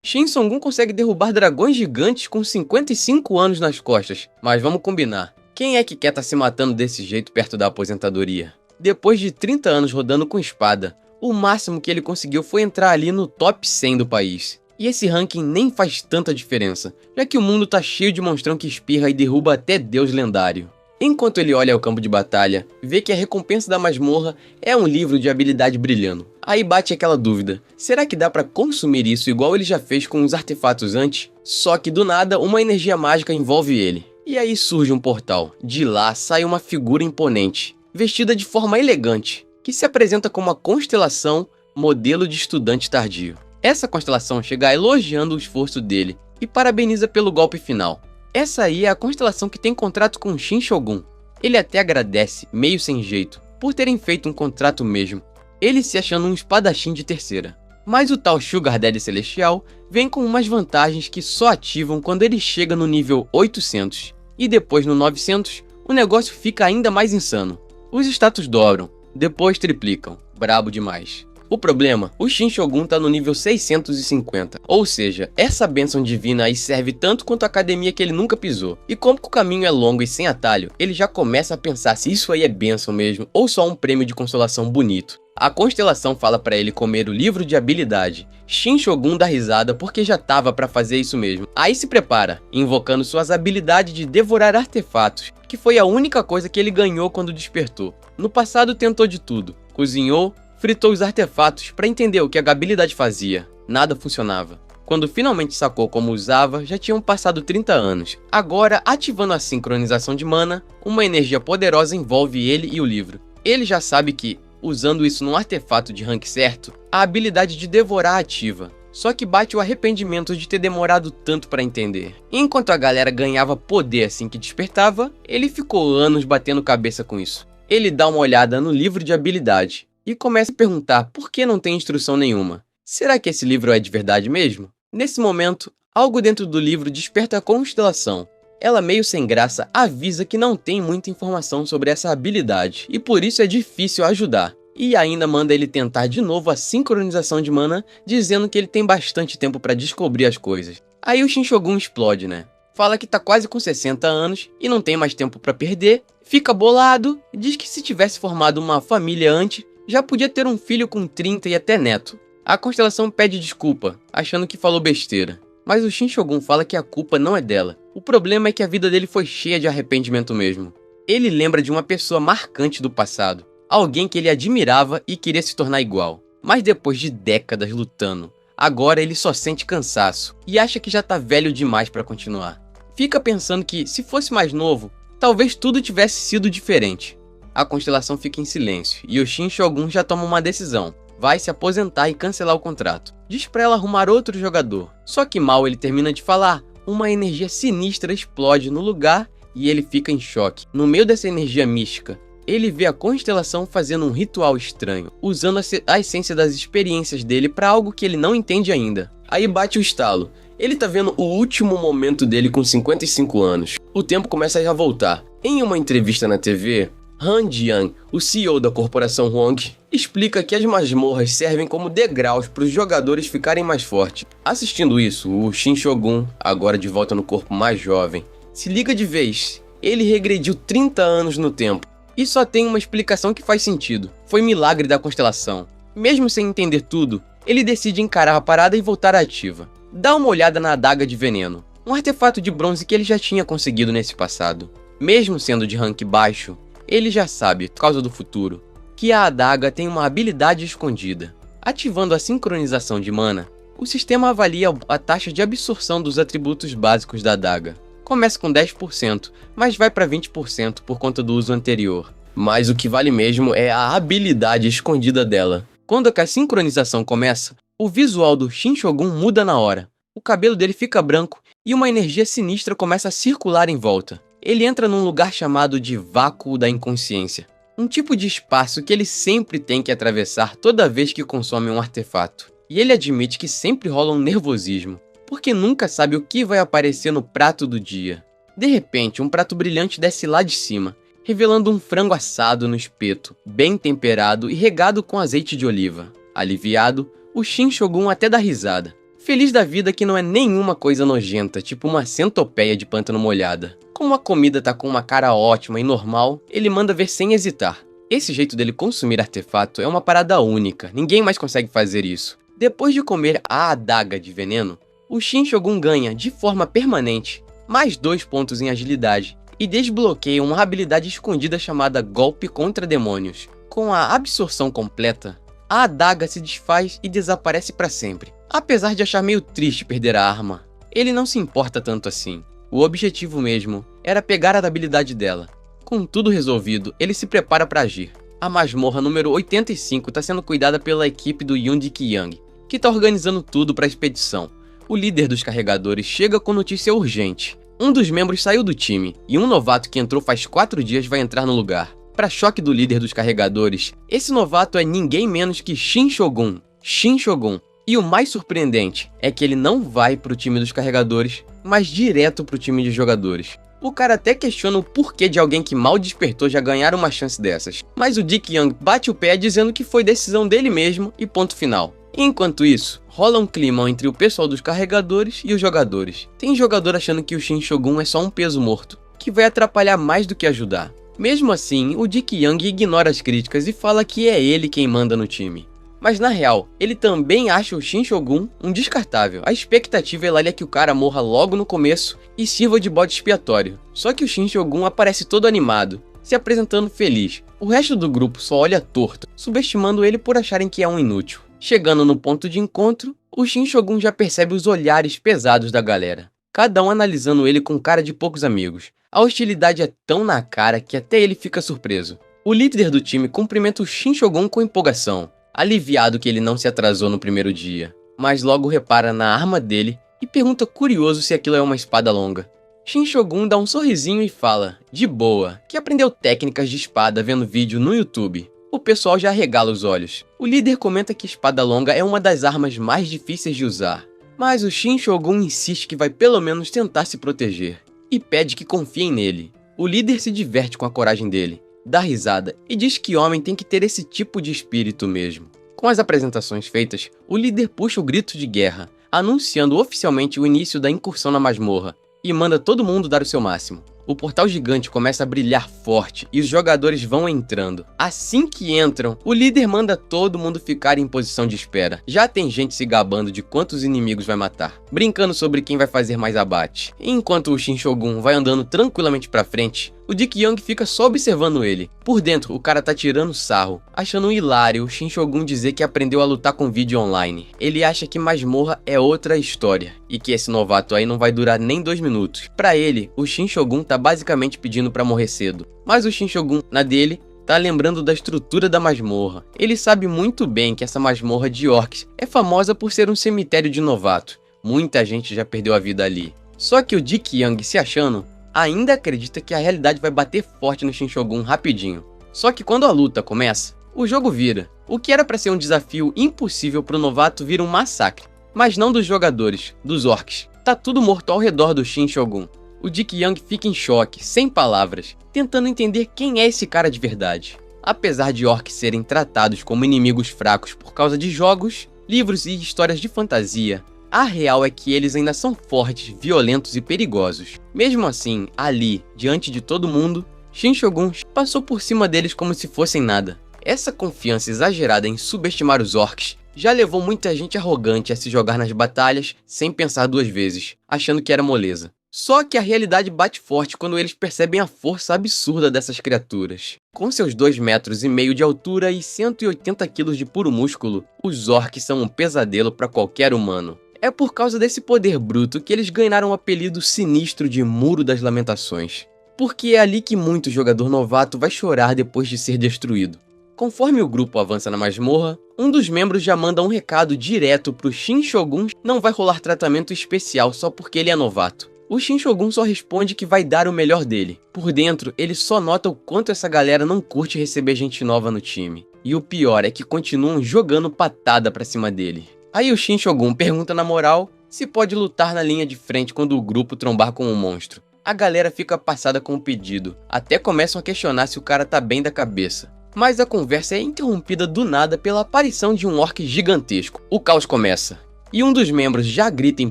Shin Songun consegue derrubar dragões gigantes com 55 anos nas costas, mas vamos combinar. Quem é que quer estar se matando desse jeito perto da aposentadoria? Depois de 30 anos rodando com espada, o máximo que ele conseguiu foi entrar ali no top 100 do país. E esse ranking nem faz tanta diferença, já que o mundo tá cheio de monstrão que espirra e derruba até deus lendário. Enquanto ele olha ao campo de batalha, vê que a recompensa da masmorra é um livro de habilidade brilhando. Aí bate aquela dúvida, será que dá pra consumir isso igual ele já fez com os artefatos antes? Só que do nada, uma energia mágica envolve ele. E aí surge um portal. De lá sai uma figura imponente, vestida de forma elegante, que se apresenta como uma constelação modelo de estudante tardio. Essa constelação chega elogiando o esforço dele e parabeniza pelo golpe final. Essa aí é a constelação que tem contrato com Shin Shogun. Ele até agradece, meio sem jeito, por terem feito um contrato mesmo, ele se achando um espadachim de terceira. Mas o tal Sugar Daddy Celestial vem com umas vantagens que só ativam quando ele chega no nível 800. E depois no 900, o negócio fica ainda mais insano. Os status dobram, depois triplicam. Brabo demais. O problema, o Shin Shogun tá no nível 650, ou seja, essa bênção divina aí serve tanto quanto a academia que ele nunca pisou. E como que o caminho é longo e sem atalho, ele já começa a pensar se isso aí é bênção mesmo ou só um prêmio de consolação bonito. A constelação fala pra ele comer o livro de habilidade. Shin Shogun dá risada porque já tava pra fazer isso mesmo. Aí se prepara, invocando suas habilidades de devorar artefatos, que foi a única coisa que ele ganhou quando despertou. No passado tentou de tudo, cozinhou, fritou os artefatos para entender o que a habilidade fazia. Nada funcionava. Quando finalmente sacou como usava, já tinham passado 30 anos. Agora, ativando a sincronização de mana, uma energia poderosa envolve ele e o livro. Ele já sabe que, usando isso num artefato de rank certo, a habilidade de devorar ativa. Só que bate o arrependimento de ter demorado tanto para entender. Enquanto a galera ganhava poder assim que despertava, ele ficou anos batendo cabeça com isso. Ele dá uma olhada no livro de habilidade e começa a perguntar por que não tem instrução nenhuma. Será que esse livro é de verdade mesmo? Nesse momento, algo dentro do livro desperta a constelação. Ela, meio sem graça, avisa que não tem muita informação sobre essa habilidade e por isso é difícil ajudar. E ainda manda ele tentar de novo a sincronização de mana, dizendo que ele tem bastante tempo para descobrir as coisas. Aí o Shin Shogun explode, né? Fala que tá quase com 60 anos e não tem mais tempo para perder, fica bolado e diz que se tivesse formado uma família antes, já podia ter um filho com 30 e até neto. A constelação pede desculpa, achando que falou besteira. Mas o Shin Shogun fala que a culpa não é dela. O problema é que a vida dele foi cheia de arrependimento mesmo. Ele lembra de uma pessoa marcante do passado. Alguém que ele admirava e queria se tornar igual. Mas depois de décadas lutando, agora ele só sente cansaço e acha que já tá velho demais para continuar. Fica pensando que, se fosse mais novo, talvez tudo tivesse sido diferente. A constelação fica em silêncio e o Shin Shogun já toma uma decisão. Vai se aposentar e cancelar o contrato. Diz pra ela arrumar outro jogador. Só que mal ele termina de falar, uma energia sinistra explode no lugar e ele fica em choque. No meio dessa energia mística, ele vê a constelação fazendo um ritual estranho, usando a essência das experiências dele pra algo que ele não entende ainda. Aí bate o estalo. Ele tá vendo o último momento dele com 55 anos. O tempo começa a já voltar. Em uma entrevista na TV, Han Jian, o CEO da corporação Hong, explica que as masmorras servem como degraus para os jogadores ficarem mais fortes. Assistindo isso, o Shin Shogun, agora de volta no corpo mais jovem, se liga de vez. Ele regrediu 30 anos no tempo. E só tem uma explicação que faz sentido. Foi milagre da constelação. Mesmo sem entender tudo, ele decide encarar a parada e voltar à ativa. Dá uma olhada na adaga de veneno, um artefato de bronze que ele já tinha conseguido nesse passado. Mesmo sendo de rank baixo, ele já sabe, por causa do futuro, que a adaga tem uma habilidade escondida. Ativando a sincronização de mana, o sistema avalia a taxa de absorção dos atributos básicos da adaga. Começa com 10%, mas vai para 20% por conta do uso anterior. Mas o que vale mesmo é a habilidade escondida dela. Quando a sincronização começa, o visual do Shin Shogun muda na hora. O cabelo dele fica branco e uma energia sinistra começa a circular em volta. Ele entra num lugar chamado de Vácuo da Inconsciência. Um tipo de espaço que ele sempre tem que atravessar toda vez que consome um artefato. E ele admite que sempre rola um nervosismo, porque nunca sabe o que vai aparecer no prato do dia. De repente, um prato brilhante desce lá de cima, revelando um frango assado no espeto, bem temperado e regado com azeite de oliva. Aliviado, o Shin Shogun até dá risada. Feliz da vida que não é nenhuma coisa nojenta, tipo uma centopeia de pântano molhada. Como a comida tá com uma cara ótima e normal, ele manda ver sem hesitar. Esse jeito dele consumir artefato é uma parada única, ninguém mais consegue fazer isso. Depois de comer a adaga de veneno, o Shin Shogun ganha, de forma permanente, mais 2 pontos em agilidade e desbloqueia uma habilidade escondida chamada Golpe contra Demônios. Com a absorção completa, a adaga se desfaz e desaparece para sempre. Apesar de achar meio triste perder a arma, ele não se importa tanto assim. O objetivo mesmo era pegar a habilidade dela. Com tudo resolvido, ele se prepara para agir. A masmorra número 85 está sendo cuidada pela equipe do Yoon Dik-young, que está organizando tudo para a expedição. O líder dos carregadores chega com notícia urgente. Um dos membros saiu do time, e um novato que entrou faz 4 dias vai entrar no lugar. Para choque do líder dos carregadores, esse novato é ninguém menos que Shin Shogun. Shin Shogun. E o mais surpreendente é que ele não vai pro time dos carregadores, mas direto pro time de jogadores. O cara até questiona o porquê de alguém que mal despertou já ganhar uma chance dessas. Mas o Dik-young bate o pé dizendo que foi decisão dele mesmo e ponto final. Enquanto isso, rola um clima entre o pessoal dos carregadores e os jogadores. Tem jogador achando que o Shin Shogun é só um peso morto, que vai atrapalhar mais do que ajudar. Mesmo assim, o Dik-young ignora as críticas e fala que é ele quem manda no time. Mas na real, ele também acha o Shin Shogun um descartável. A expectativa é que o cara morra logo no começo e sirva de bode expiatório. Só que o Shin Shogun aparece todo animado, se apresentando feliz. O resto do grupo só olha torto, subestimando ele por acharem que é um inútil. Chegando no ponto de encontro, o Shin Shogun já percebe os olhares pesados da galera, cada um analisando ele com cara de poucos amigos. A hostilidade é tão na cara que até ele fica surpreso. O líder do time cumprimenta o Shin Shogun com empolgação, aliviado que ele não se atrasou no primeiro dia, mas logo repara na arma dele e pergunta curioso se aquilo é uma espada longa. Shin Shogun dá um sorrisinho e fala, de boa, que aprendeu técnicas de espada vendo vídeo no YouTube. O pessoal já arregala os olhos. O líder comenta que espada longa é uma das armas mais difíceis de usar, mas o Shin Shogun insiste que vai pelo menos tentar se proteger e pede que confiem nele. O líder se diverte com a coragem dele, dá risada e diz que homem tem que ter esse tipo de espírito mesmo. Com as apresentações feitas, o líder puxa o grito de guerra, anunciando oficialmente o início da incursão na masmorra, e manda todo mundo dar o seu máximo. O portal gigante começa a brilhar forte e os jogadores vão entrando. Assim que entram, o líder manda todo mundo ficar em posição de espera. Já tem gente se gabando de quantos inimigos vai matar, brincando sobre quem vai fazer mais abate. Enquanto o Shin Shogun vai andando tranquilamente pra frente, o Dik-young fica só observando ele. Por dentro, o cara tá tirando sarro, achando hilário o Shin Shogun dizer que aprendeu a lutar com vídeo online. Ele acha que masmorra é outra história, e que esse novato aí não vai durar nem 2 minutos. Pra ele, o Shin Shogun tá basicamente pedindo pra morrer cedo. Mas o Shin Shogun, na dele, tá lembrando da estrutura da masmorra. Ele sabe muito bem que essa masmorra de orcs é famosa por ser um cemitério de novato. Muita gente já perdeu a vida ali. Só que o Dik-young, se achando, ainda acredita que a realidade vai bater forte no Shin Shogun rapidinho. Só que quando a luta começa, o jogo vira. O que era pra ser um desafio impossível pro novato vira um massacre. Mas não dos jogadores, dos orcs. Tá tudo morto ao redor do Shin Shogun. O Dik-young fica em choque, sem palavras, tentando entender quem é esse cara de verdade. Apesar de orcs serem tratados como inimigos fracos por causa de jogos, livros e histórias de fantasia, a real é que eles ainda são fortes, violentos e perigosos. Mesmo assim, ali, diante de todo mundo, Shin Shogun passou por cima deles como se fossem nada. Essa confiança exagerada em subestimar os orcs já levou muita gente arrogante a se jogar nas batalhas sem pensar 2 vezes, achando que era moleza. Só que a realidade bate forte quando eles percebem a força absurda dessas criaturas. Com seus 2,5 metros de altura e 180 quilos de puro músculo, os orcs são um pesadelo para qualquer humano. É por causa desse poder bruto que eles ganharam o apelido sinistro de Muro das Lamentações. Porque é ali que muito jogador novato vai chorar depois de ser destruído. Conforme o grupo avança na masmorra, um dos membros já manda um recado direto pro Shin Shogun. Não vai rolar tratamento especial só porque ele é novato. O Shin Shogun só responde que vai dar o melhor dele. Por dentro, ele só nota o quanto essa galera não curte receber gente nova no time. E o pior é que continuam jogando patada pra cima dele. Aí o Shin Shogun pergunta na moral se pode lutar na linha de frente quando o grupo trombar com um monstro. A galera fica passada com o pedido, até começam a questionar se o cara tá bem da cabeça. Mas a conversa é interrompida do nada pela aparição de um orc gigantesco. O caos começa. e um dos membros já grita em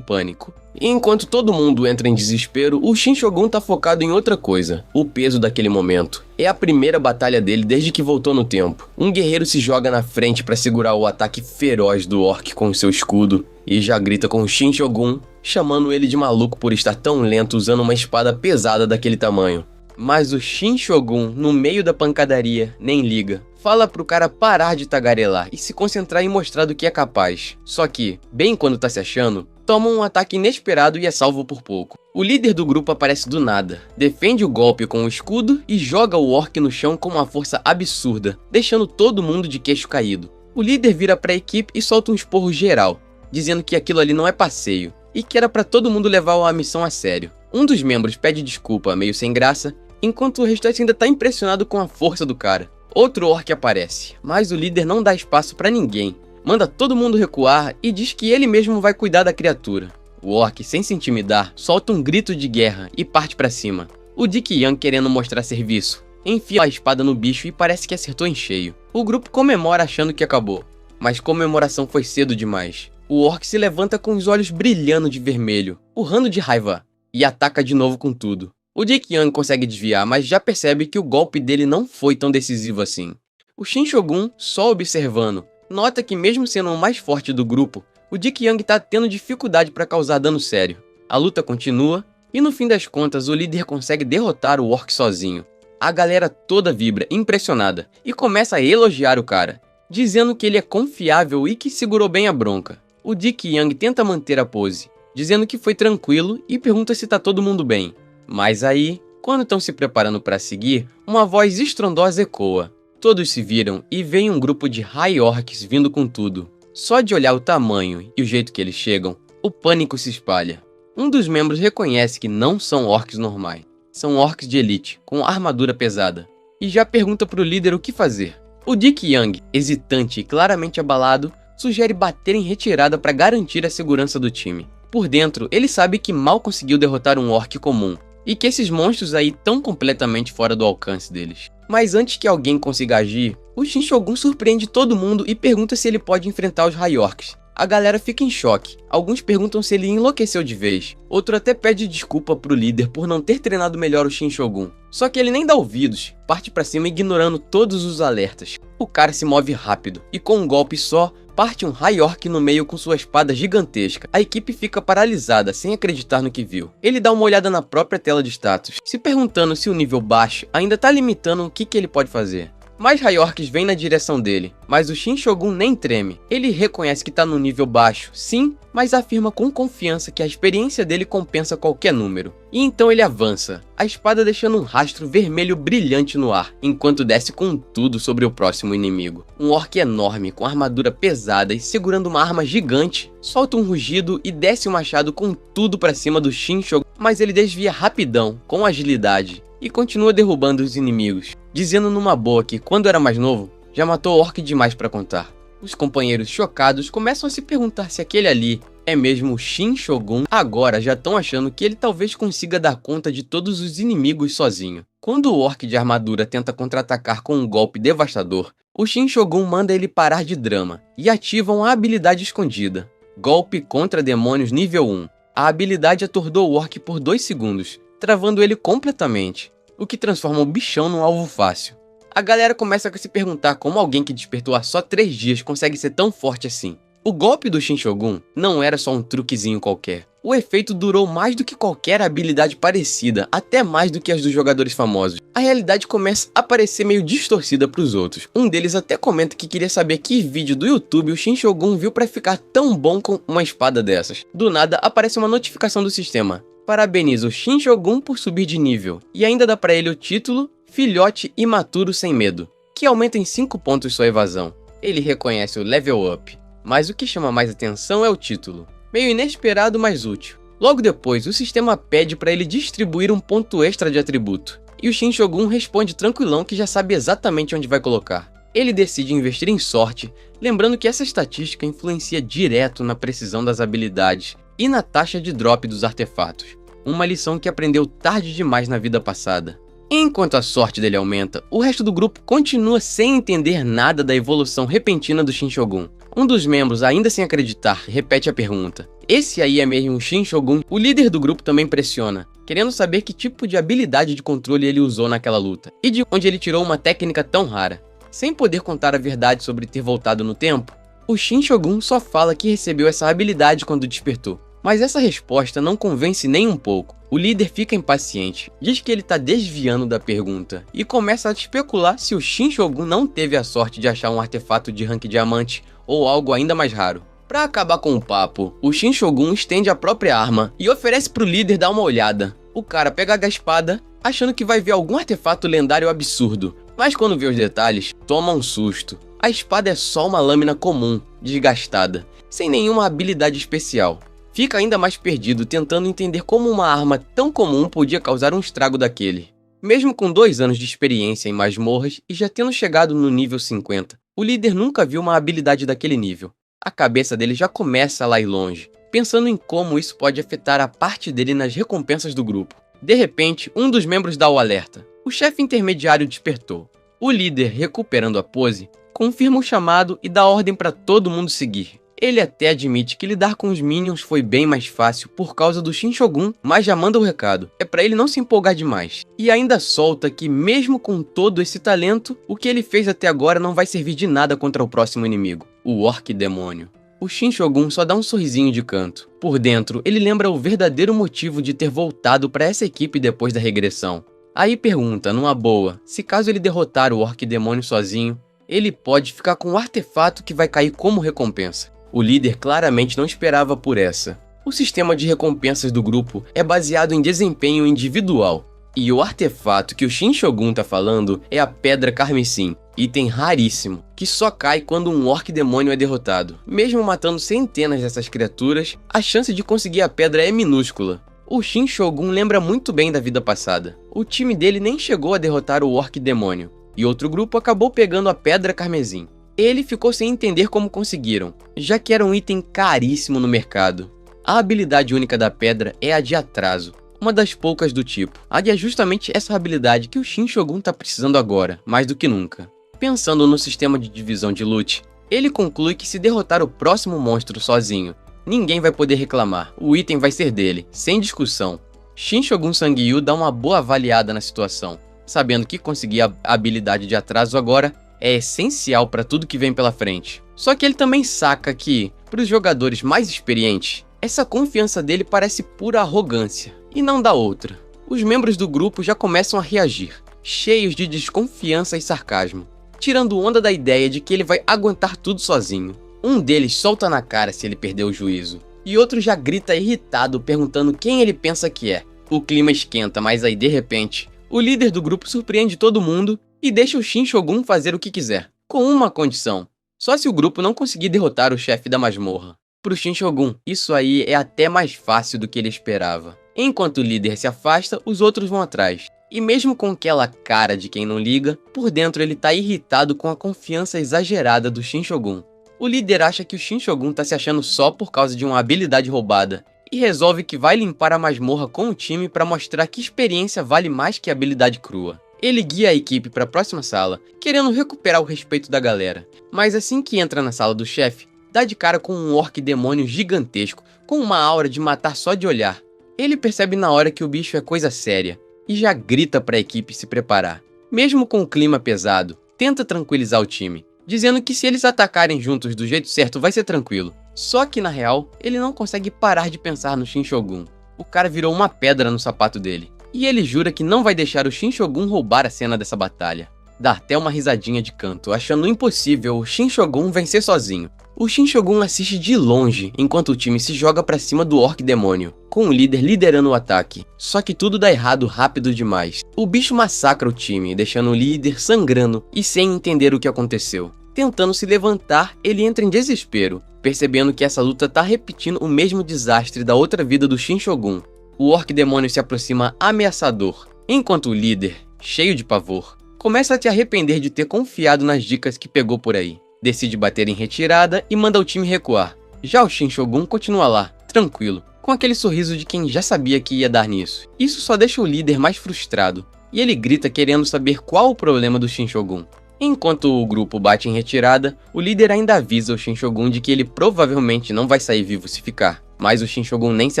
pânico. E enquanto todo mundo entra em desespero, o Shin Shogun tá focado em outra coisa, o peso daquele momento. É a primeira batalha dele desde que voltou no tempo. Um guerreiro se joga na frente para segurar o ataque feroz do orc com seu escudo, e já grita com o Shin Shogun, chamando ele de maluco por estar tão lento usando uma espada pesada daquele tamanho. Mas o Shin Shogun, no meio da pancadaria, nem liga. Fala pro cara parar de tagarelar e se concentrar em mostrar do que é capaz. Só que, bem quando tá se achando, toma um ataque inesperado e é salvo por pouco. O líder do grupo aparece do nada, defende o golpe com o escudo e joga o orc no chão com uma força absurda, deixando todo mundo de queixo caído. O líder vira pra equipe e solta um esporro geral, dizendo que aquilo ali não é passeio, e que era pra todo mundo levar a missão a sério. Um dos membros pede desculpa, meio sem graça, enquanto o restante ainda tá impressionado com a força do cara. Outro orc aparece, mas o líder não dá espaço pra ninguém. Manda todo mundo recuar e diz que ele mesmo vai cuidar da criatura. O orc, sem se intimidar, solta um grito de guerra e parte pra cima. O Dick Young, querendo mostrar serviço, enfia a espada no bicho e parece que acertou em cheio. O grupo comemora achando que acabou, mas comemoração foi cedo demais. O orc se levanta com os olhos brilhando de vermelho, urrando de raiva, e ataca de novo com tudo. O Dick Young consegue desviar, mas já percebe que o golpe dele não foi tão decisivo assim. O Shin Shogun, só observando, nota que mesmo sendo o mais forte do grupo, o Dick Young tá tendo dificuldade para causar dano sério. A luta continua, e no fim das contas o líder consegue derrotar o orc sozinho. A galera toda vibra, impressionada, e começa a elogiar o cara, dizendo que ele é confiável e que segurou bem a bronca. O Dick Young tenta manter a pose, dizendo que foi tranquilo e pergunta se tá todo mundo bem. Mas aí, quando estão se preparando para seguir, uma voz estrondosa ecoa. Todos se viram e veem um grupo de High Orcs vindo com tudo. Só de olhar o tamanho e o jeito que eles chegam, o pânico se espalha. Um dos membros reconhece que não são orcs normais. São orcs de elite, com armadura pesada. E já pergunta pro líder o que fazer. O Dick Young, hesitante e claramente abalado, sugere bater em retirada para garantir a segurança do time. Por dentro, ele sabe que mal conseguiu derrotar um orc comum, e que esses monstros aí estão completamente fora do alcance deles. Mas antes que alguém consiga agir, o Shin Shogun surpreende todo mundo e pergunta se ele pode enfrentar os High Orcs. A galera fica em choque, alguns perguntam se ele enlouqueceu de vez, outro até pede desculpa pro líder por não ter treinado melhor o Shin Shogun. Só que ele nem dá ouvidos, parte pra cima ignorando todos os alertas. O cara se move rápido, e com um golpe só, parte um High Orc no meio com sua espada gigantesca. A equipe fica paralisada, sem acreditar no que viu. Ele dá uma olhada na própria tela de status, se perguntando se o nível baixo ainda tá limitando o que ele pode fazer. Mais High Orcs vêm na direção dele, mas o Shin Shogun nem treme. Ele reconhece que tá no nível baixo, sim, mas afirma com confiança que a experiência dele compensa qualquer número. E então ele avança, a espada deixando um rastro vermelho brilhante no ar, enquanto desce com tudo sobre o próximo inimigo. Um orc enorme, com armadura pesada e segurando uma arma gigante, solta um rugido e desce o machado com tudo pra cima do Shin Shogun, mas ele desvia rapidão, com agilidade, e continua derrubando os inimigos, dizendo numa boa que, quando era mais novo, já matou orc demais pra contar. Os companheiros chocados começam a se perguntar se aquele ali é mesmo o Shin Shogun. Agora já estão achando que ele talvez consiga dar conta de todos os inimigos sozinho. Quando o orc de armadura tenta contra-atacar com um golpe devastador, o Shin Shogun manda ele parar de drama e ativam a habilidade escondida, Golpe contra Demônios nível 1. A habilidade atordou o orc por 2 segundos, travando ele completamente, o que transforma o bichão num alvo fácil. A galera começa a se perguntar como alguém que despertou há só 3 dias consegue ser tão forte assim. O golpe do Shin Shogun não era só um truquezinho qualquer. O efeito durou mais do que qualquer habilidade parecida, até mais do que as dos jogadores famosos. A realidade começa a parecer meio distorcida para os outros. Um deles até comenta que queria saber que vídeo do YouTube o Shin Shogun viu para ficar tão bom com uma espada dessas. Do nada aparece uma notificação do sistema. Parabeniza o Shin Shogun por subir de nível, e ainda dá pra ele o título Filhote Imaturo Sem Medo, que aumenta em 5 pontos sua evasão. Ele reconhece o level up, mas o que chama mais atenção é o título, meio inesperado mas útil. Logo depois, o sistema pede pra ele distribuir um ponto extra de atributo, e o Shin Shogun responde tranquilão que já sabe exatamente onde vai colocar. Ele decide investir em sorte, lembrando que essa estatística influencia direto na precisão das habilidades e na taxa de drop dos artefatos, uma lição que aprendeu tarde demais na vida passada. Enquanto a sorte dele aumenta, o resto do grupo continua sem entender nada da evolução repentina do Shin Shogun. Um dos membros, ainda sem acreditar, repete a pergunta. Esse aí é mesmo o Shin Shogun? O líder do grupo também pressiona, querendo saber que tipo de habilidade de controle ele usou naquela luta, e de onde ele tirou uma técnica tão rara. Sem poder contar a verdade sobre ter voltado no tempo, o Shin Shogun só fala que recebeu essa habilidade quando despertou. Mas essa resposta não convence nem um pouco. O líder fica impaciente, diz que ele está desviando da pergunta e começa a especular se o Shin Shogun não teve a sorte de achar um artefato de rank diamante ou algo ainda mais raro. Pra acabar com o papo, o Shin Shogun estende a própria arma e oferece pro líder dar uma olhada. O cara pega a espada, achando que vai ver algum artefato lendário absurdo, mas quando vê os detalhes, toma um susto. A espada é só uma lâmina comum, desgastada, sem nenhuma habilidade especial. Fica ainda mais perdido tentando entender como uma arma tão comum podia causar um estrago daquele. Mesmo com 2 anos de experiência em masmorras e já tendo chegado no nível 50, o líder nunca viu uma habilidade daquele nível. A cabeça dele já começa a lá ir longe, pensando em como isso pode afetar a parte dele nas recompensas do grupo. De repente, um dos membros dá o alerta. O chefe intermediário despertou. O líder, recuperando a pose, confirma o chamado e dá ordem para todo mundo seguir. Ele até admite que lidar com os minions foi bem mais fácil por causa do Shin Shogun, mas já manda o recado. É pra ele não se empolgar demais. E ainda solta que mesmo com todo esse talento, o que ele fez até agora não vai servir de nada contra o próximo inimigo, o Orc Demônio. O Shin Shogun só dá um sorrisinho de canto. Por dentro, ele lembra o verdadeiro motivo de ter voltado para essa equipe depois da regressão. Aí pergunta, numa boa, se caso ele derrotar o Orc Demônio sozinho, ele pode ficar com um artefato que vai cair como recompensa. O líder claramente não esperava por essa. O sistema de recompensas do grupo é baseado em desempenho individual, e o artefato que o Shin Shogun tá falando é a Pedra Carmesim, item raríssimo, que só cai quando um Orc Demônio é derrotado. Mesmo matando centenas dessas criaturas, a chance de conseguir a pedra é minúscula. O Shin Shogun lembra muito bem da vida passada. O time dele nem chegou a derrotar o Orc Demônio, e outro grupo acabou pegando a Pedra Carmesim. Ele ficou sem entender como conseguiram, já que era um item caríssimo no mercado. A habilidade única da pedra é a de atraso, uma das poucas do tipo. E é justamente essa habilidade que o Shin Shogun tá precisando agora, mais do que nunca. Pensando no sistema de divisão de loot, ele conclui que se derrotar o próximo monstro sozinho, ninguém vai poder reclamar, o item vai ser dele, sem discussão. Shin Shogun Sangyu dá uma boa avaliada na situação, sabendo que conseguir a habilidade de atraso agora é essencial para tudo que vem pela frente. Só que ele também saca que, para os jogadores mais experientes, essa confiança dele parece pura arrogância, e não dá outra. Os membros do grupo já começam a reagir, cheios de desconfiança e sarcasmo, tirando onda da ideia de que ele vai aguentar tudo sozinho. Um deles solta na cara se ele perder o juízo, e outro já grita irritado perguntando quem ele pensa que é. O clima esquenta, mas aí de repente, o líder do grupo surpreende todo mundo e deixa o Shin Shogun fazer o que quiser, com uma condição: só se o grupo não conseguir derrotar o chefe da masmorra. Pro Shin Shogun, isso aí é até mais fácil do que ele esperava. Enquanto o líder se afasta, os outros vão atrás. E mesmo com aquela cara de quem não liga, por dentro ele tá irritado com a confiança exagerada do Shin Shogun. O líder acha que o Shin Shogun tá se achando só por causa de uma habilidade roubada, e resolve que vai limpar a masmorra com o time para mostrar que experiência vale mais que habilidade crua. Ele guia a equipe para a próxima sala, querendo recuperar o respeito da galera. Mas assim que entra na sala do chefe, dá de cara com um orc demônio gigantesco, com uma aura de matar só de olhar. Ele percebe na hora que o bicho é coisa séria, e já grita para a equipe se preparar. Mesmo com o clima pesado, tenta tranquilizar o time, dizendo que se eles atacarem juntos do jeito certo vai ser tranquilo. Só que na real, ele não consegue parar de pensar no Shin Shogun. O cara virou uma pedra no sapato dele. E ele jura que não vai deixar o Shin Shogun roubar a cena dessa batalha. Dá até uma risadinha de canto, achando impossível o Shin Shogun vencer sozinho. O Shin Shogun assiste de longe, enquanto o time se joga pra cima do Orc Demônio, com o líder liderando o ataque. Só que tudo dá errado rápido demais. O bicho massacra o time, deixando o líder sangrando e sem entender o que aconteceu. Tentando se levantar, ele entra em desespero, percebendo que essa luta tá repetindo o mesmo desastre da outra vida do Shin Shogun. O Orc Demônio se aproxima ameaçador, enquanto o líder, cheio de pavor, começa a se arrepender de ter confiado nas dicas que pegou por aí. Decide bater em retirada e manda o time recuar. Já o Shin Shogun continua lá, tranquilo, com aquele sorriso de quem já sabia que ia dar nisso. Isso só deixa o líder mais frustrado, e ele grita querendo saber qual o problema do Shin Shogun. Enquanto o grupo bate em retirada, o líder ainda avisa o Shin-Shogun de que ele provavelmente não vai sair vivo se ficar, mas o Shin-Shogun nem se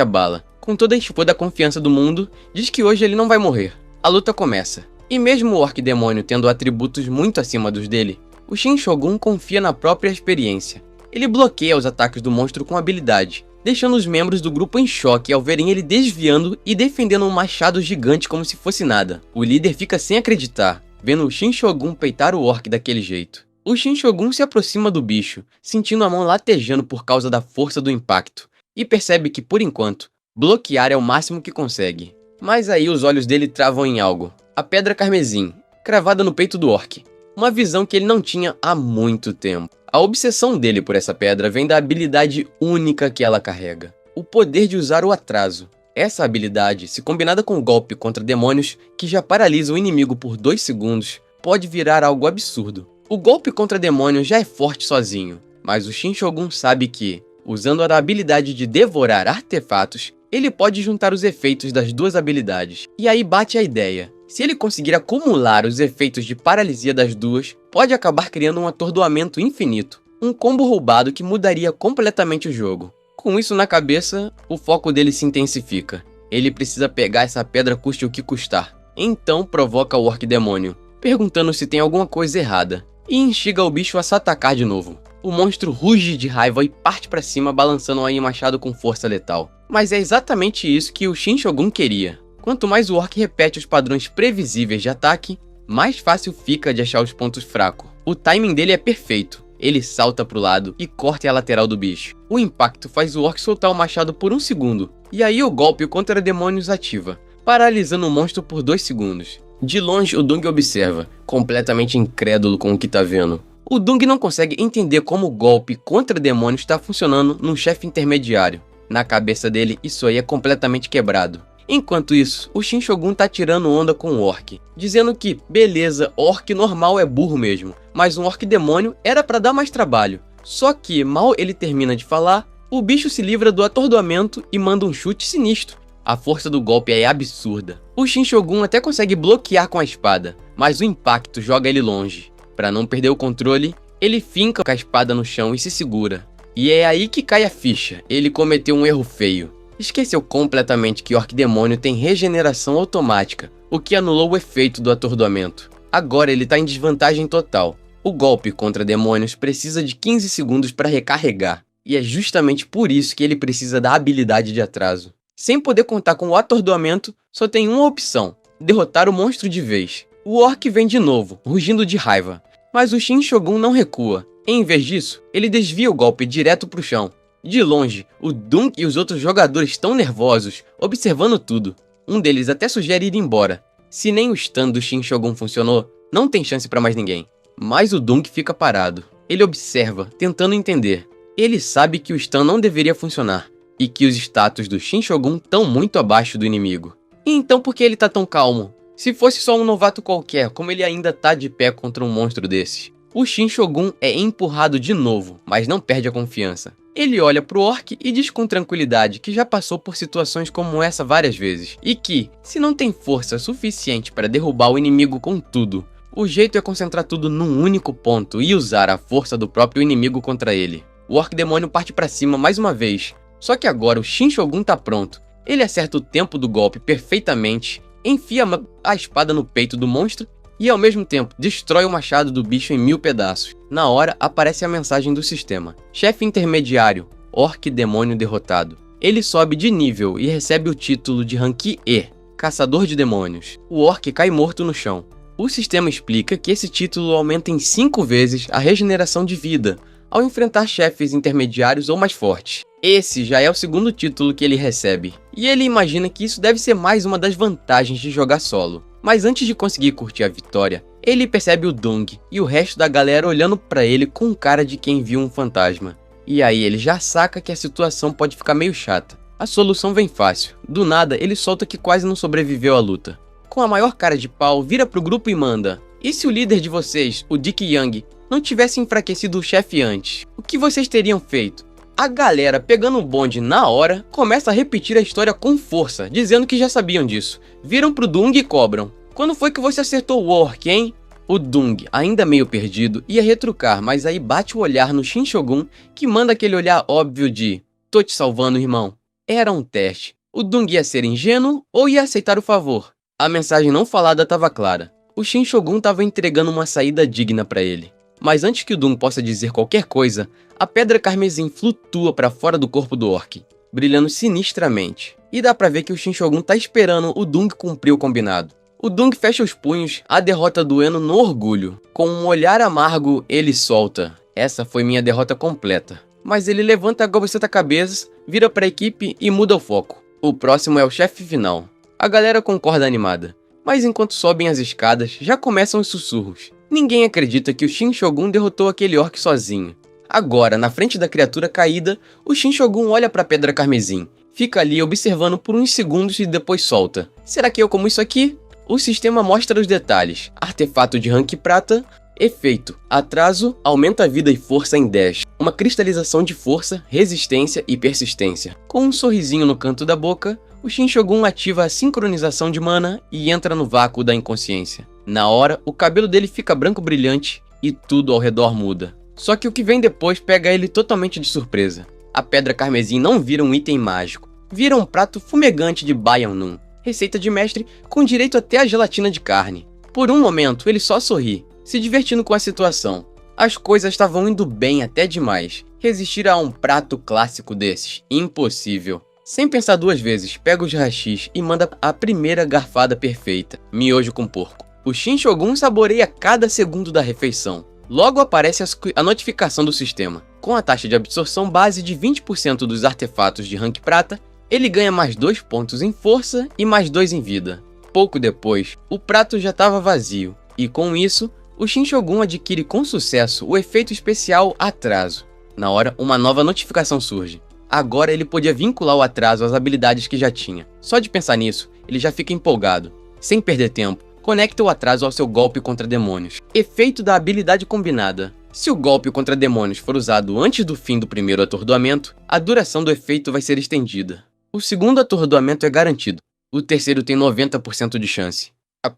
abala. Com toda a confiança do mundo, diz que hoje ele não vai morrer. A luta começa, e mesmo o Orc Demônio tendo atributos muito acima dos dele, o Shin-Shogun confia na própria experiência. Ele bloqueia os ataques do monstro com habilidade, deixando os membros do grupo em choque ao verem ele desviando e defendendo um machado gigante como se fosse nada. O líder fica sem acreditar, vendo o Shin-Shogun peitar o Orc daquele jeito. O Shin-Shogun se aproxima do bicho, sentindo a mão latejando por causa da força do impacto, e percebe que, por enquanto, bloquear é o máximo que consegue. Mas aí os olhos dele travam em algo. A pedra carmesim, cravada no peito do Orc. Uma visão que ele não tinha há muito tempo. A obsessão dele por essa pedra vem da habilidade única que ela carrega. O poder de usar o atraso. Essa habilidade, se combinada com o golpe contra demônios, que já paralisa o inimigo por 2 segundos, pode virar algo absurdo. O golpe contra demônios já é forte sozinho, mas o Shin-Shogun sabe que, usando a habilidade de devorar artefatos, ele pode juntar os efeitos das 2 habilidades. E aí bate a ideia. Se ele conseguir acumular os efeitos de paralisia das 2, pode acabar criando um atordoamento infinito. Um combo roubado que mudaria completamente o jogo. Com isso na cabeça, o foco dele se intensifica. Ele precisa pegar essa pedra custe o que custar. Então provoca o Orc Demônio, perguntando se tem alguma coisa errada, e instiga o bicho a se atacar de novo. O monstro ruge de raiva e parte pra cima balançando aí o machado com força letal. Mas é exatamente isso que o Shin-Shogun queria. Quanto mais o Orc repete os padrões previsíveis de ataque, mais fácil fica de achar os pontos fracos. O timing dele é perfeito. Ele salta pro lado e corta a lateral do bicho. O impacto faz o Orc soltar o machado por 1 segundo. E aí o golpe contra demônios ativa, paralisando o monstro por 2 segundos. De longe o Dung observa, completamente incrédulo com o que tá vendo. O Dung não consegue entender como o golpe contra demônios está funcionando num chefe intermediário. Na cabeça dele, isso aí é completamente quebrado. Enquanto isso, o Shin-Shogun tá tirando onda com o Orc, dizendo que, beleza, Orc normal é burro mesmo, mas um Orc demônio era pra dar mais trabalho. Só que, mal ele termina de falar, o bicho se livra do atordoamento e manda um chute sinistro. A força do golpe é absurda. O Shin-Shogun até consegue bloquear com a espada, mas o impacto joga ele longe. Pra não perder o controle, ele finca com a espada no chão e se segura. E é aí que cai a ficha, ele cometeu um erro feio. Esqueceu completamente que Orc Demônio tem regeneração automática, o que anulou o efeito do atordoamento. Agora ele tá em desvantagem total. O golpe contra demônios precisa de 15 segundos para recarregar, e é justamente por isso que ele precisa da habilidade de atraso. Sem poder contar com o atordoamento, só tem uma opção: derrotar o monstro de vez. O Orc vem de novo, rugindo de raiva, mas o Shin-Shogun não recua. Em vez disso, ele desvia o golpe direto pro chão. De longe, o Dung e os outros jogadores estão nervosos, observando tudo. Um deles até sugere ir embora. Se nem o stun do Shin-Shogun funcionou, não tem chance pra mais ninguém. Mas o Dung fica parado. Ele observa, tentando entender. Ele sabe que o stun não deveria funcionar, e que os status do Shin-Shogun estão muito abaixo do inimigo. E então por que ele tá tão calmo? Se fosse só um novato qualquer, como ele ainda tá de pé contra um monstro desse? O Shin-Shogun é empurrado de novo, mas não perde a confiança. Ele olha pro Orc e diz com tranquilidade que já passou por situações como essa várias vezes, e que, se não tem força suficiente para derrubar o inimigo com tudo, o jeito é concentrar tudo num único ponto e usar a força do próprio inimigo contra ele. O Orc Demônio parte pra cima mais uma vez, só que agora o Shin-Shogun tá pronto. Ele acerta o tempo do golpe perfeitamente, enfia a espada no peito do monstro e ao mesmo tempo destrói o machado do bicho em 1000 pedaços. Na hora aparece a mensagem do sistema: chefe intermediário, Orc Demônio derrotado. Ele sobe de nível e recebe o título de rank E, Caçador de Demônios. O Orc cai morto no chão. O sistema explica que esse título aumenta em 5 vezes a regeneração de vida ao enfrentar chefes intermediários ou mais fortes. Esse já é o segundo título que ele recebe, e ele imagina que isso deve ser mais uma das vantagens de jogar solo. Mas antes de conseguir curtir a vitória, ele percebe o Dung e o resto da galera olhando pra ele com cara de quem viu um fantasma. E aí ele já saca que a situação pode ficar meio chata. A solução vem fácil. Do nada, ele solta que quase não sobreviveu à luta. Com a maior cara de pau, vira pro grupo e manda: e se o líder de vocês, o Dick Young, não tivesse enfraquecido o chefe antes? O que vocês teriam feito? A galera, pegando o bonde na hora, começa a repetir a história com força, dizendo que já sabiam disso. Viram pro Dung e cobram: quando foi que você acertou o Orc, hein? O Dung, ainda meio perdido, ia retrucar, mas aí bate o olhar no Shin Shogun, que manda aquele olhar óbvio de "tô te salvando, irmão". Era um teste. O Dung ia ser ingênuo ou ia aceitar o favor? A mensagem não falada estava clara. O Shin Shogun estava entregando uma saída digna para ele. Mas antes que o Dung possa dizer qualquer coisa, a pedra carmesim flutua para fora do corpo do orc, brilhando sinistramente. E dá pra ver que o Shin Shogun tá esperando o Dung cumprir o combinado. O Dung fecha os punhos, a derrota doendo no orgulho. Com um olhar amargo, ele solta: "Essa foi minha derrota completa". Mas ele levanta a goboceta cabeça, vira pra equipe e muda o foco. O próximo é o chefe final. A galera concorda animada. Mas enquanto sobem as escadas, já começam os sussurros. Ninguém acredita que o Shin Shogun derrotou aquele orc sozinho. Agora, na frente da criatura caída, o Shin Shogun olha pra pedra carmesim. Fica ali observando por uns segundos e depois solta: "Será que eu como isso aqui?". O sistema mostra os detalhes. Artefato de rank prata. Efeito: atraso, aumenta a vida e força em 10. Uma cristalização de força, resistência e persistência. Com um sorrisinho no canto da boca, o Shin Shogun ativa a sincronização de mana e entra no vácuo da inconsciência. Na hora, o cabelo dele fica branco brilhante e tudo ao redor muda. Só que o que vem depois pega ele totalmente de surpresa. A pedra carmesim não vira um item mágico, vira um prato fumegante de Baianun. Receita de mestre com direito até a gelatina de carne. Por um momento, ele só sorri, se divertindo com a situação. As coisas estavam indo bem até demais. Resistir a um prato clássico desses, impossível. Sem pensar duas vezes, pega os hashis e manda a primeira garfada perfeita, miojo com porco. O Shin Shogun saboreia cada segundo da refeição. Logo aparece a notificação do sistema. Com a taxa de absorção base de 20% dos artefatos de rank prata, ele ganha mais 2 pontos em força e mais 2 em vida. Pouco depois, o prato já estava vazio, e com isso, o Shin Shogun adquire com sucesso o efeito especial atraso. Na hora, uma nova notificação surge. Agora ele podia vincular o atraso às habilidades que já tinha. Só de pensar nisso, ele já fica empolgado. Sem perder tempo, conecta o atraso ao seu golpe contra demônios. Efeito da habilidade combinada. Se o golpe contra demônios for usado antes do fim do primeiro atordoamento, a duração do efeito vai ser estendida. O segundo atordoamento é garantido. O terceiro tem 90% de chance.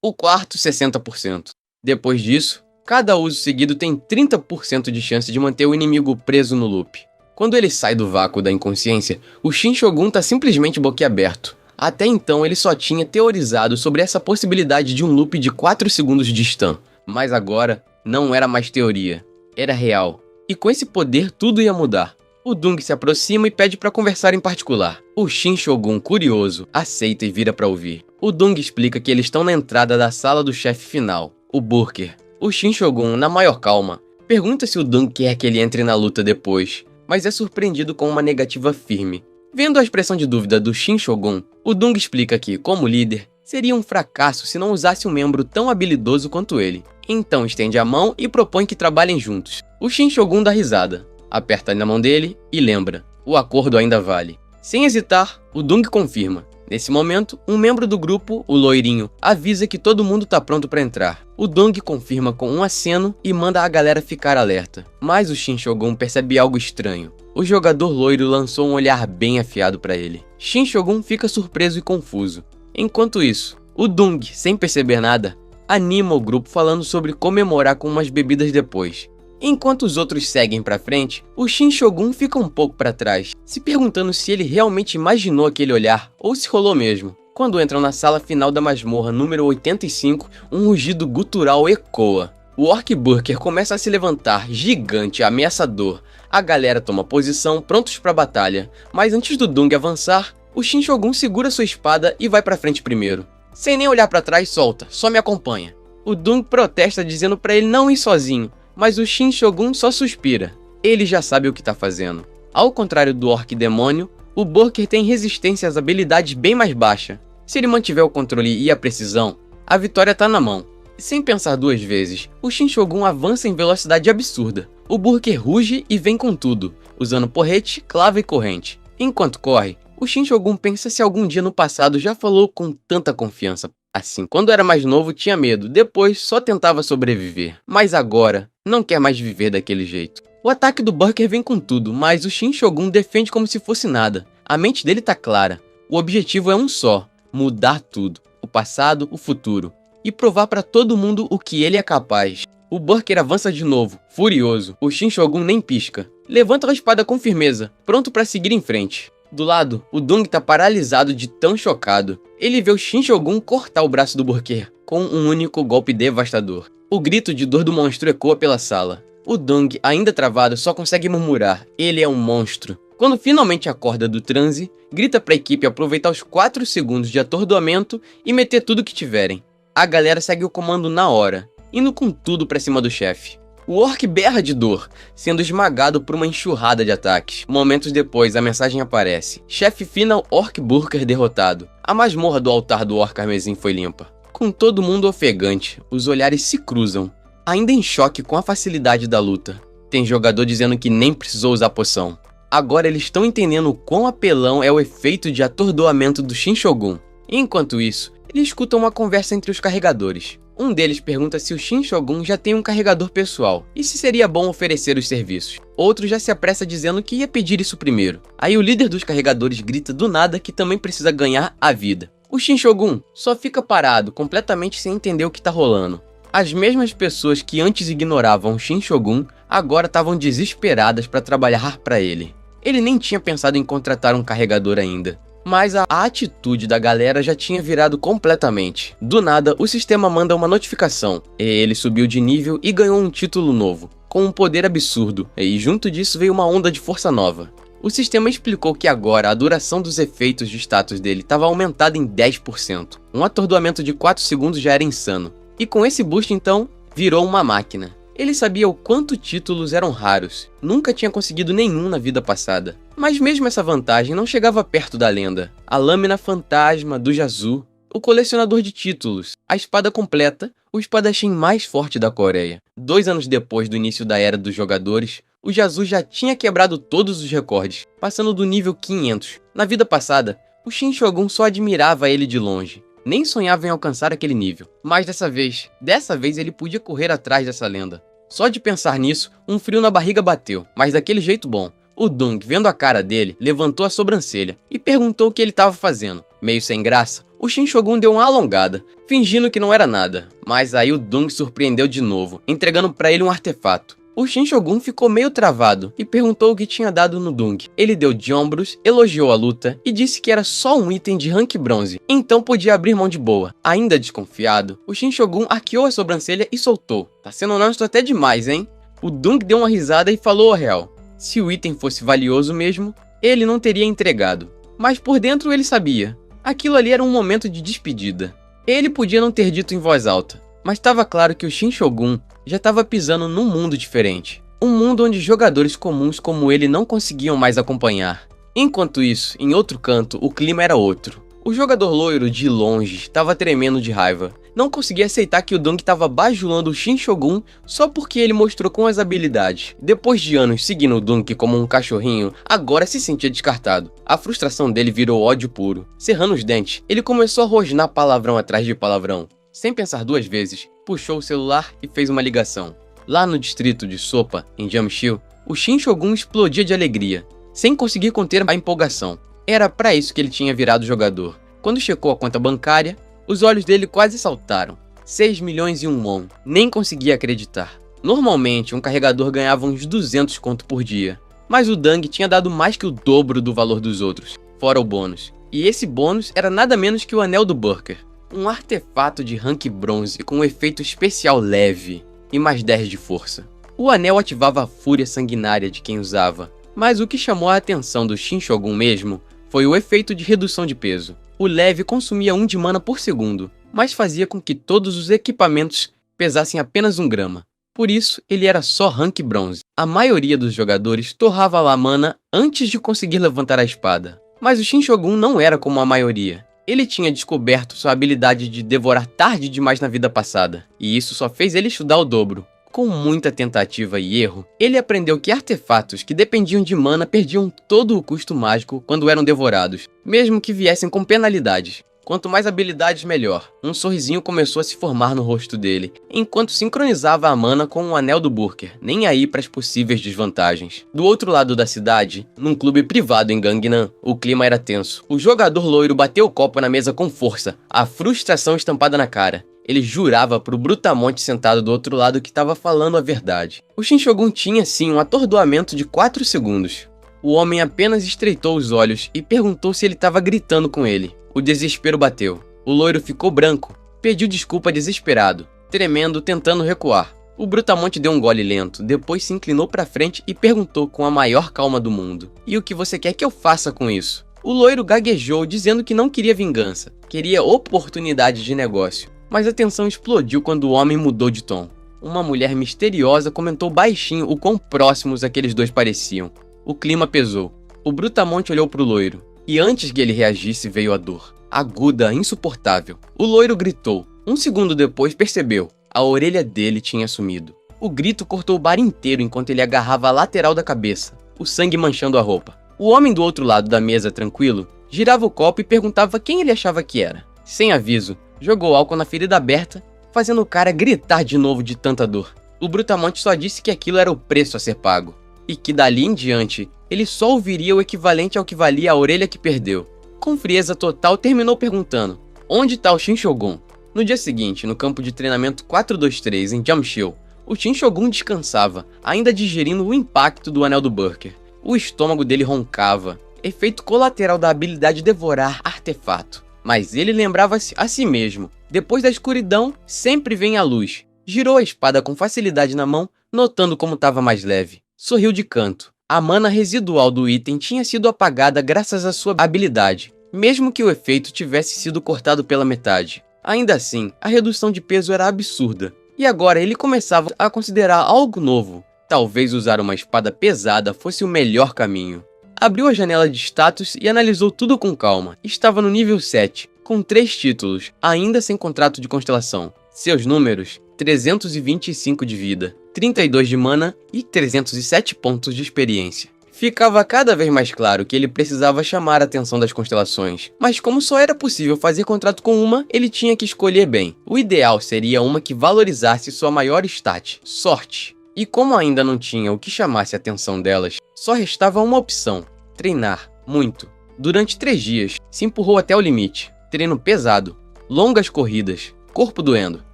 O quarto, 60%. Depois disso, cada uso seguido tem 30% de chance de manter o inimigo preso no loop. Quando ele sai do vácuo da inconsciência, o Shin Shogun tá simplesmente boquiaberto. Até então ele só tinha teorizado sobre essa possibilidade de um loop de 4 segundos de stun. Mas agora, não era mais teoria. Era real. E com esse poder tudo ia mudar. O Dung se aproxima e pede para conversar em particular. O Shin Shogun, curioso, aceita e vira para ouvir. O Dung explica que eles estão na entrada da sala do chefe final, o Burker. O Shin Shogun, na maior calma, pergunta se o Dung quer que ele entre na luta depois, mas é surpreendido com uma negativa firme. Vendo a expressão de dúvida do Shin Shogun, o Dung explica que, como líder, seria um fracasso se não usasse um membro tão habilidoso quanto ele. Então estende a mão e propõe que trabalhem juntos. O Shin Shogun dá risada, aperta na mão dele e lembra: o acordo ainda vale. Sem hesitar, o Dung confirma. Nesse momento, um membro do grupo, o loirinho, avisa que todo mundo tá pronto para entrar. O Dung confirma com um aceno e manda a galera ficar alerta. Mas o Shin Shogun percebe algo estranho. O jogador loiro lançou um olhar bem afiado para ele. Shin Shogun fica surpreso e confuso. Enquanto isso, o Dung, sem perceber nada, anima o grupo falando sobre comemorar com umas bebidas depois. Enquanto os outros seguem pra frente, o Shin Shogun fica um pouco pra trás, se perguntando se ele realmente imaginou aquele olhar ou se rolou mesmo. Quando entram na sala final da masmorra número 85, um rugido gutural ecoa. O Orc Burker começa a se levantar, gigante, ameaçador. A galera toma posição, prontos pra batalha, mas antes do Dung avançar, o Shin Shogun segura sua espada e vai pra frente primeiro. Sem nem olhar pra trás, solta: "Só me acompanha". O Dung protesta dizendo pra ele não ir sozinho, mas o Shin Shogun só suspira. Ele já sabe o que tá fazendo. Ao contrário do Orc Demônio, o Burker tem resistência às habilidades bem mais baixa. Se ele mantiver o controle e a precisão, a vitória tá na mão. Sem pensar duas vezes, o Shin Shogun avança em velocidade absurda. O Burker ruge e vem com tudo, usando porrete, clava e corrente. Enquanto corre, o Shin Shogun pensa se algum dia no passado já falou com tanta confiança. Assim, quando era mais novo tinha medo, depois só tentava sobreviver. Mas agora, não quer mais viver daquele jeito. O ataque do Burker vem com tudo, mas o Shin Shogun defende como se fosse nada. A mente dele tá clara. O objetivo é um só: mudar tudo. O passado, o futuro. e provar pra todo mundo o que ele é capaz. O Burker avança de novo, furioso. O Shin Shogun nem pisca. Levanta a espada com firmeza, pronto pra seguir em frente. Do lado, o Dung tá paralisado de tão chocado. Ele vê o Shin Shogun cortar o braço do Burker com um único golpe devastador. O grito de dor do monstro ecoa pela sala. O Dung, ainda travado, só consegue murmurar: ele é um monstro. Quando finalmente acorda do transe, grita pra equipe aproveitar os 4 segundos de atordoamento e meter tudo que tiverem. A galera segue o comando na hora, indo com tudo pra cima do chefe. O orc berra de dor, sendo esmagado por uma enxurrada de ataques. Momentos depois, a mensagem aparece: chefe final Orc Burker derrotado. A masmorra do altar do Orc Carmesim foi limpa. Com todo mundo ofegante, os olhares se cruzam, ainda em choque com a facilidade da luta. Tem jogador dizendo que nem precisou usar poção. Agora eles estão entendendo o quão apelão é o efeito de atordoamento do Shin Shogun. Enquanto isso, eles escutam uma conversa entre os carregadores. Um deles pergunta se o Shin Shogun já tem um carregador pessoal e se seria bom oferecer os serviços. Outro já se apressa dizendo que ia pedir isso primeiro. Aí o líder dos carregadores grita do nada que também precisa ganhar a vida. O Shin Shogun só fica parado, completamente sem entender o que tá rolando. As mesmas pessoas que antes ignoravam o Shin Shogun agora estavam desesperadas para trabalhar para ele. Ele nem tinha pensado em contratar um carregador ainda. Mas a atitude da galera já tinha virado completamente. Do nada, o sistema manda uma notificação. Ele subiu de nível e ganhou um título novo, com um poder absurdo, e junto disso veio uma onda de força nova. O sistema explicou que agora a duração dos efeitos de status dele estava aumentada em 10%. Um atordoamento de 4 segundos já era insano. E com esse boost então, virou uma máquina. Ele sabia o quanto títulos eram raros, nunca tinha conseguido nenhum na vida passada. Mas mesmo essa vantagem não chegava perto da lenda. A lâmina fantasma do Jazu, o colecionador de títulos, a espada completa, o espadachim mais forte da Coreia. 2 anos depois do início da Era dos Jogadores, o Jazu já tinha quebrado todos os recordes, passando do nível 500. Na vida passada, o Shin Shogun só admirava ele de longe. Nem sonhava em alcançar aquele nível. Mas dessa vez ele podia correr atrás dessa lenda. Só de pensar nisso, um frio na barriga bateu, mas daquele jeito bom. O Dung, vendo a cara dele, levantou a sobrancelha e perguntou o que ele estava fazendo. Meio sem graça, o Shin Shogun deu uma alongada, fingindo que não era nada. Mas aí o Dung surpreendeu de novo, entregando para ele um artefato. O Shin Shogun ficou meio travado e perguntou o que tinha dado no Dung. Ele deu de ombros, elogiou a luta e disse que era só um item de rank bronze, então podia abrir mão de boa. Ainda desconfiado, o Shin Shogun arqueou a sobrancelha e soltou. Tá sendo honesto até demais, hein? O Dung deu uma risada e falou a real. Se o item fosse valioso mesmo, ele não teria entregado. Mas por dentro ele sabia. Aquilo ali era um momento de despedida. Ele podia não ter dito em voz alta, mas estava claro que o Shin Shogun já estava pisando num mundo diferente. Um mundo onde jogadores comuns como ele não conseguiam mais acompanhar. Enquanto isso, em outro canto, o clima era outro. O jogador loiro, de longe, estava tremendo de raiva. Não conseguia aceitar que o Dung estava bajulando o Shin Shogun só porque ele mostrou com as habilidades. Depois de anos seguindo o Dung como um cachorrinho, agora se sentia descartado. A frustração dele virou ódio puro. Cerrando os dentes, ele começou a rosnar palavrão atrás de palavrão. Sem pensar 2 vezes, puxou o celular e fez uma ligação. Lá no distrito de Sopa, em Jamshil, o Shin Shogun explodia de alegria, sem conseguir conter a empolgação. Era para isso que ele tinha virado jogador. Quando checou a conta bancária, os olhos dele quase saltaram. 6 milhões e 1 won. Nem conseguia acreditar. Normalmente, um carregador ganhava uns 200 conto por dia. Mas o Dung tinha dado mais que o dobro do valor dos outros, fora o bônus. E esse bônus era nada menos que o Anel do Burker. Um artefato de rank bronze com um efeito especial leve e mais 10 de força. O anel ativava a fúria sanguinária de quem usava, mas o que chamou a atenção do Shin Shogun mesmo foi o efeito de redução de peso. O leve consumia 1 de mana por segundo, mas fazia com que todos os equipamentos pesassem apenas 1 grama. Por isso, ele era só rank bronze. A maioria dos jogadores torrava a mana antes de conseguir levantar a espada. Mas o Shin Shogun não era como a maioria. Ele tinha descoberto sua habilidade de devorar tarde demais na vida passada, e isso só fez ele estudar o dobro. Com muita tentativa e erro, ele aprendeu que artefatos que dependiam de mana perdiam todo o custo mágico quando eram devorados, mesmo que viessem com penalidades. Quanto mais habilidades, melhor. Um sorrisinho começou a se formar no rosto dele, enquanto sincronizava a mana com o Anel do Burker, nem aí para as possíveis desvantagens. Do outro lado da cidade, num clube privado em Gangnam, o clima era tenso. O jogador loiro bateu o copo na mesa com força, a frustração estampada na cara. Ele jurava pro Brutamonte sentado do outro lado que estava falando a verdade. O Shinshogun tinha sim um atordoamento de 4 segundos. O homem apenas estreitou os olhos e perguntou se ele estava gritando com ele. O desespero bateu. O loiro ficou branco, pediu desculpa desesperado, tremendo, tentando recuar. O Brutamonte deu um gole lento, depois se inclinou para frente e perguntou com a maior calma do mundo: "E o que você quer que eu faça com isso?" O loiro gaguejou, dizendo que não queria vingança, queria oportunidade de negócio. Mas a tensão explodiu quando o homem mudou de tom. Uma mulher misteriosa comentou baixinho o quão próximos aqueles dois pareciam. O clima pesou. O Brutamonte olhou para o loiro, e antes que ele reagisse veio a dor. Aguda, insuportável. O loiro gritou. Um segundo depois percebeu. A orelha dele tinha sumido. O grito cortou o bar inteiro enquanto ele agarrava a lateral da cabeça, o sangue manchando a roupa. O homem do outro lado da mesa, tranquilo, girava o copo e perguntava quem ele achava que era. Sem aviso, jogou álcool na ferida aberta, fazendo o cara gritar de novo de tanta dor. O Brutamonte só disse que aquilo era o preço a ser pago, e que dali em diante, ele só ouviria o equivalente ao que valia a orelha que perdeu. Com frieza total, terminou perguntando: "Onde tá o Shinshogun?" No dia seguinte, no campo de treinamento 423 em Jamshil, o Shinshogun descansava, ainda digerindo o impacto do anel do Burker. O estômago dele roncava, efeito colateral da habilidade devorar artefato. Mas ele lembrava-se a si mesmo: depois da escuridão, sempre vem a luz. Girou a espada com facilidade na mão, notando como estava mais leve. Sorriu de canto. A mana residual do item tinha sido apagada graças à sua habilidade, mesmo que o efeito tivesse sido cortado pela metade. Ainda assim, a redução de peso era absurda, e agora ele começava a considerar algo novo. Talvez usar uma espada pesada fosse o melhor caminho. Abriu a janela de status e analisou tudo com calma. Estava no nível 7, com 3 títulos, ainda sem contrato de constelação. Seus números: 325 de vida, 32 de mana e 307 pontos de experiência. Ficava cada vez mais claro que ele precisava chamar a atenção das constelações, mas como só era possível fazer contrato com uma, ele tinha que escolher bem. O ideal seria uma que valorizasse sua maior stat, sorte. E como ainda não tinha o que chamasse a atenção delas, só restava uma opção: treinar muito. Durante 3 dias, se empurrou até o limite. Treino pesado, longas corridas, corpo doendo,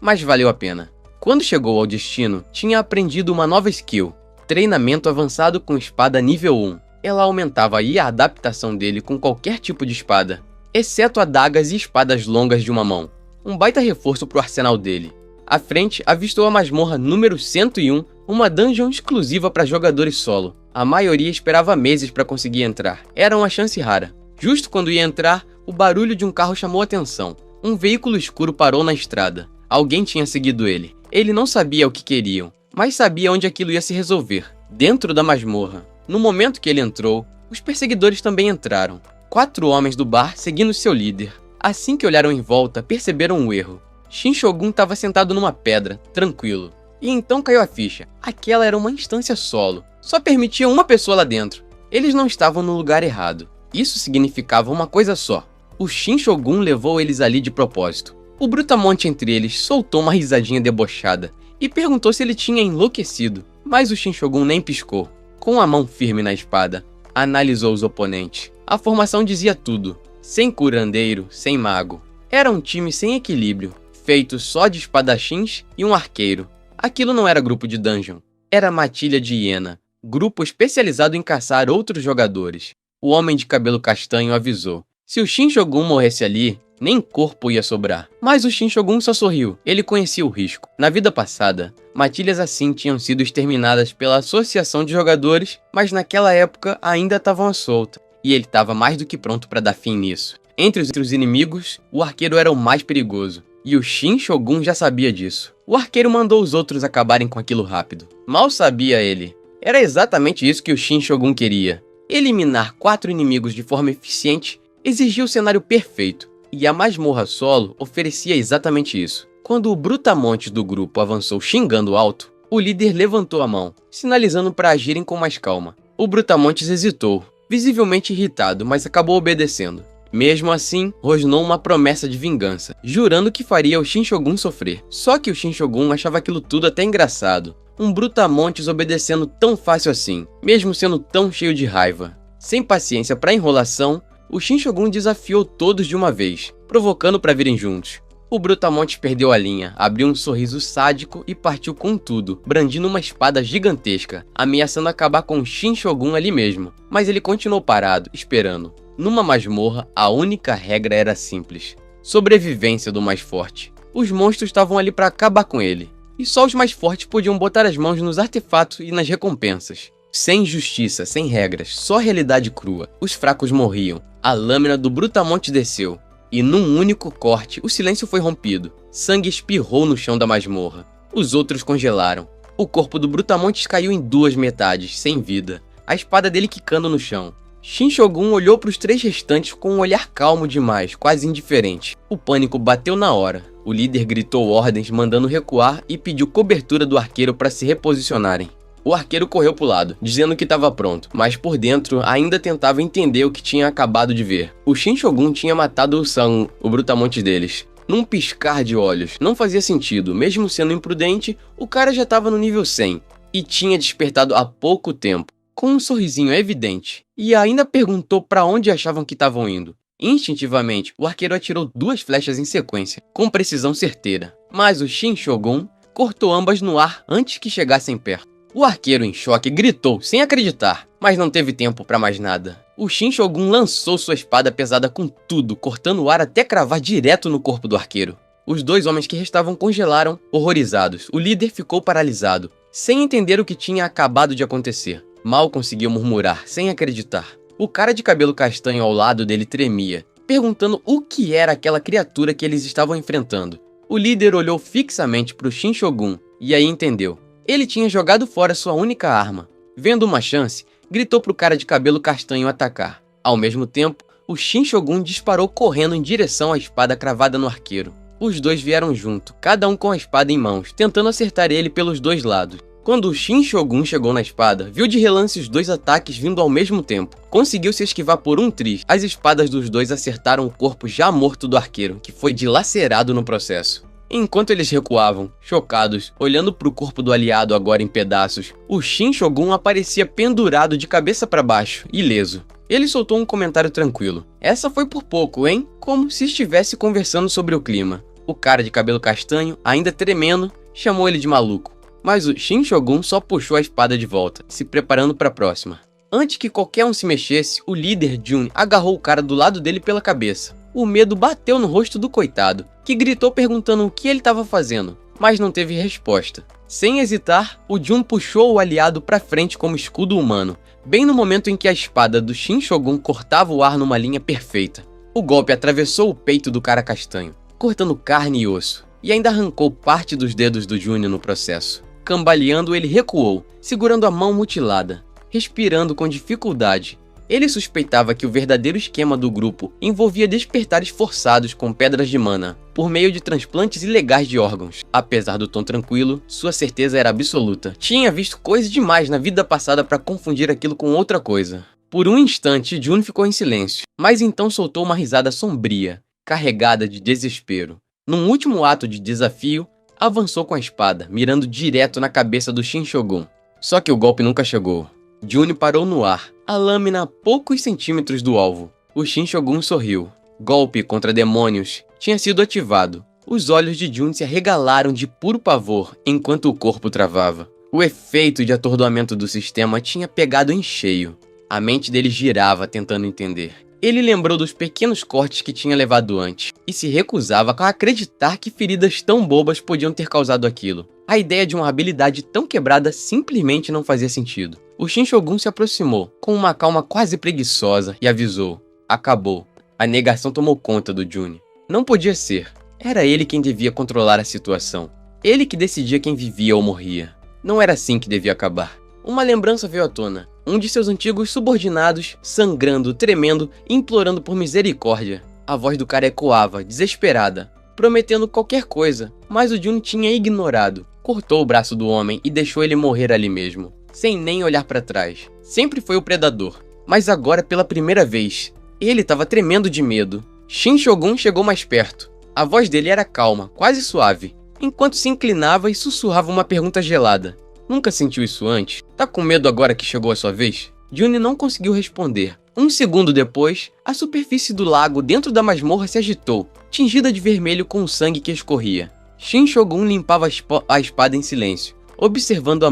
mas valeu a pena. Quando chegou ao destino, tinha aprendido uma nova skill: treinamento avançado com espada nível 1. Ela aumentava aí a adaptação dele com qualquer tipo de espada, exceto adagas e espadas longas de uma mão. Um baita reforço pro arsenal dele. À frente, avistou a masmorra número 101, uma dungeon exclusiva para jogadores solo. A maioria esperava meses para conseguir entrar. Era uma chance rara. Justo quando ia entrar, o barulho de um carro chamou a atenção. Um veículo escuro parou na estrada. Alguém tinha seguido ele. Ele não sabia o que queriam, mas sabia onde aquilo ia se resolver. Dentro da masmorra. No momento que ele entrou, os perseguidores também entraram. 4 homens do bar seguindo seu líder. Assim que olharam em volta, perceberam o erro. Shinshogun estava sentado numa pedra, tranquilo. E então caiu a ficha. Aquela era uma instância solo. Só permitia uma pessoa lá dentro. Eles não estavam no lugar errado. Isso significava uma coisa só: o Shinshogun levou eles ali de propósito. O Brutamonte entre eles soltou uma risadinha debochada e perguntou se ele tinha enlouquecido. Mas o Shinshogun nem piscou. Com a mão firme na espada, analisou os oponentes. A formação dizia tudo: sem curandeiro, sem mago. Era um time sem equilíbrio, feito só de espadachins e um arqueiro. Aquilo não era grupo de dungeon, era matilha de hiena, grupo especializado em caçar outros jogadores. O homem de cabelo castanho avisou: se o Shinshogun morresse ali, nem corpo ia sobrar. Mas o Shinshogun só sorriu, ele conhecia o risco. Na vida passada, matilhas assim tinham sido exterminadas pela associação de jogadores, mas naquela época ainda estavam à solta, e ele estava mais do que pronto para dar fim nisso. Entre os inimigos, o arqueiro era o mais perigoso, e o Shinshogun já sabia disso. O arqueiro mandou os outros acabarem com aquilo rápido. Mal sabia ele. Era exatamente isso que o Shinshogun queria. Eliminar 4 inimigos de forma eficiente exigia o cenário perfeito, e a masmorra solo oferecia exatamente isso. Quando o Brutamonte do grupo avançou xingando alto, o líder levantou a mão, sinalizando para agirem com mais calma. O Brutamontes hesitou, visivelmente irritado, mas acabou obedecendo. Mesmo assim, rosnou uma promessa de vingança, jurando que faria o Shinshogun sofrer. Só que o Shinshogun achava aquilo tudo até engraçado. Um Brutamontes obedecendo tão fácil assim, mesmo sendo tão cheio de raiva. Sem paciência para enrolação, o Shinshogun desafiou todos de uma vez, provocando para virem juntos. O Brutamontes perdeu a linha, abriu um sorriso sádico e partiu com tudo, brandindo uma espada gigantesca, ameaçando acabar com o Shin Shogun ali mesmo. Mas ele continuou parado, esperando. Numa masmorra, a única regra era simples: sobrevivência do mais forte. Os monstros estavam ali para acabar com ele, e só os mais fortes podiam botar as mãos nos artefatos e nas recompensas. Sem justiça, sem regras, só realidade crua. Os fracos morriam, a lâmina do Brutamontes desceu. E num único corte, o silêncio foi rompido. Sangue espirrou no chão da masmorra. Os outros congelaram. O corpo do Brutamontes caiu em duas metades, sem vida. A espada dele quicando no chão. Shin Shogun olhou para os três restantes com um olhar calmo demais, quase indiferente. O pânico bateu na hora. O líder gritou ordens, mandando recuar e pediu cobertura do arqueiro para se reposicionarem. O arqueiro correu pro lado, dizendo que estava pronto, mas por dentro ainda tentava entender o que tinha acabado de ver. O Shin Shogun tinha matado o San, o Brutamontes deles. Num piscar de olhos, não fazia sentido, mesmo sendo imprudente, o cara já estava no nível 100 e tinha despertado há pouco tempo, com um sorrisinho evidente, e ainda perguntou para onde achavam que estavam indo. Instintivamente, o arqueiro atirou 2 flechas em sequência, com precisão certeira, mas o Shin Shogun cortou ambas no ar antes que chegassem perto. O arqueiro, em choque, gritou sem acreditar, mas não teve tempo para mais nada. O Shin Shogun lançou sua espada pesada com tudo, cortando o ar até cravar direto no corpo do arqueiro. Os 2 homens que restavam congelaram, horrorizados. O líder ficou paralisado, sem entender o que tinha acabado de acontecer. Mal conseguiu murmurar, sem acreditar. O cara de cabelo castanho ao lado dele tremia, perguntando o que era aquela criatura que eles estavam enfrentando. O líder olhou fixamente para o Shin Shogun e aí entendeu. Ele tinha jogado fora sua única arma. Vendo uma chance, gritou pro cara de cabelo castanho atacar. Ao mesmo tempo, o Shin Shogun disparou correndo em direção à espada cravada no arqueiro. Os 2 vieram junto, cada um com a espada em mãos, tentando acertar ele pelos 2 lados. Quando o Shin Shogun chegou na espada, viu de relance os 2 ataques vindo ao mesmo tempo. Conseguiu se esquivar por um triz. As espadas dos 2 acertaram o corpo já morto do arqueiro, que foi dilacerado no processo. Enquanto eles recuavam, chocados, olhando para o corpo do aliado agora em pedaços, o Shin Shogun aparecia pendurado de cabeça para baixo, ileso. Ele soltou um comentário tranquilo. Essa foi por pouco, hein? Como se estivesse conversando sobre o clima. O cara de cabelo castanho, ainda tremendo, chamou ele de maluco. Mas o Shin Shogun só puxou a espada de volta, se preparando para a próxima. Antes que qualquer um se mexesse, o líder Jun agarrou o cara do lado dele pela cabeça. O medo bateu no rosto do coitado, que gritou perguntando o que ele estava fazendo, mas não teve resposta. Sem hesitar, o Jun puxou o aliado para frente como escudo humano, bem no momento em que a espada do Shin Shogun cortava o ar numa linha perfeita. O golpe atravessou o peito do cara castanho, cortando carne e osso, e ainda arrancou parte dos dedos do Jun no processo. Cambaleando, ele recuou, segurando a mão mutilada, respirando com dificuldade. Ele suspeitava que o verdadeiro esquema do grupo envolvia despertares forçados com pedras de mana, por meio de transplantes ilegais de órgãos. Apesar do tom tranquilo, sua certeza era absoluta. Tinha visto coisa demais na vida passada para confundir aquilo com outra coisa. Por um instante, Jun ficou em silêncio, mas então soltou uma risada sombria, carregada de desespero. Num último ato de desafio, avançou com a espada, mirando direto na cabeça do Shin Shogun. Só que o golpe nunca chegou. Jun parou no ar, a lâmina a poucos centímetros do alvo. O Shin Shogun sorriu. Golpe contra demônios tinha sido ativado. Os olhos de Jun se arregalaram de puro pavor enquanto o corpo travava. O efeito de atordoamento do sistema tinha pegado em cheio. A mente dele girava tentando entender. Ele lembrou dos pequenos cortes que tinha levado antes e se recusava a acreditar que feridas tão bobas podiam ter causado aquilo. A ideia de uma habilidade tão quebrada simplesmente não fazia sentido. O Shin Shogun se aproximou, com uma calma quase preguiçosa, e avisou. Acabou. A negação tomou conta do Jun. Não podia ser. Era ele quem devia controlar a situação. Ele que decidia quem vivia ou morria. Não era assim que devia acabar. Uma lembrança veio à tona. Um de seus antigos subordinados, sangrando, tremendo, implorando por misericórdia. A voz do cara ecoava, desesperada, prometendo qualquer coisa, mas o Jun tinha ignorado. Cortou o braço do homem e deixou ele morrer ali mesmo, sem nem olhar para trás. Sempre foi o predador, mas agora pela primeira vez, ele estava tremendo de medo. Shin Shogun chegou mais perto. A voz dele era calma, quase suave, enquanto se inclinava e sussurrava uma pergunta gelada. Nunca sentiu isso antes? Tá com medo agora que chegou a sua vez? Jun não conseguiu responder. Um segundo depois, a superfície do lago dentro da masmorra se agitou, tingida de vermelho com o sangue que escorria. Shin Shogun limpava a espada em silêncio, observando a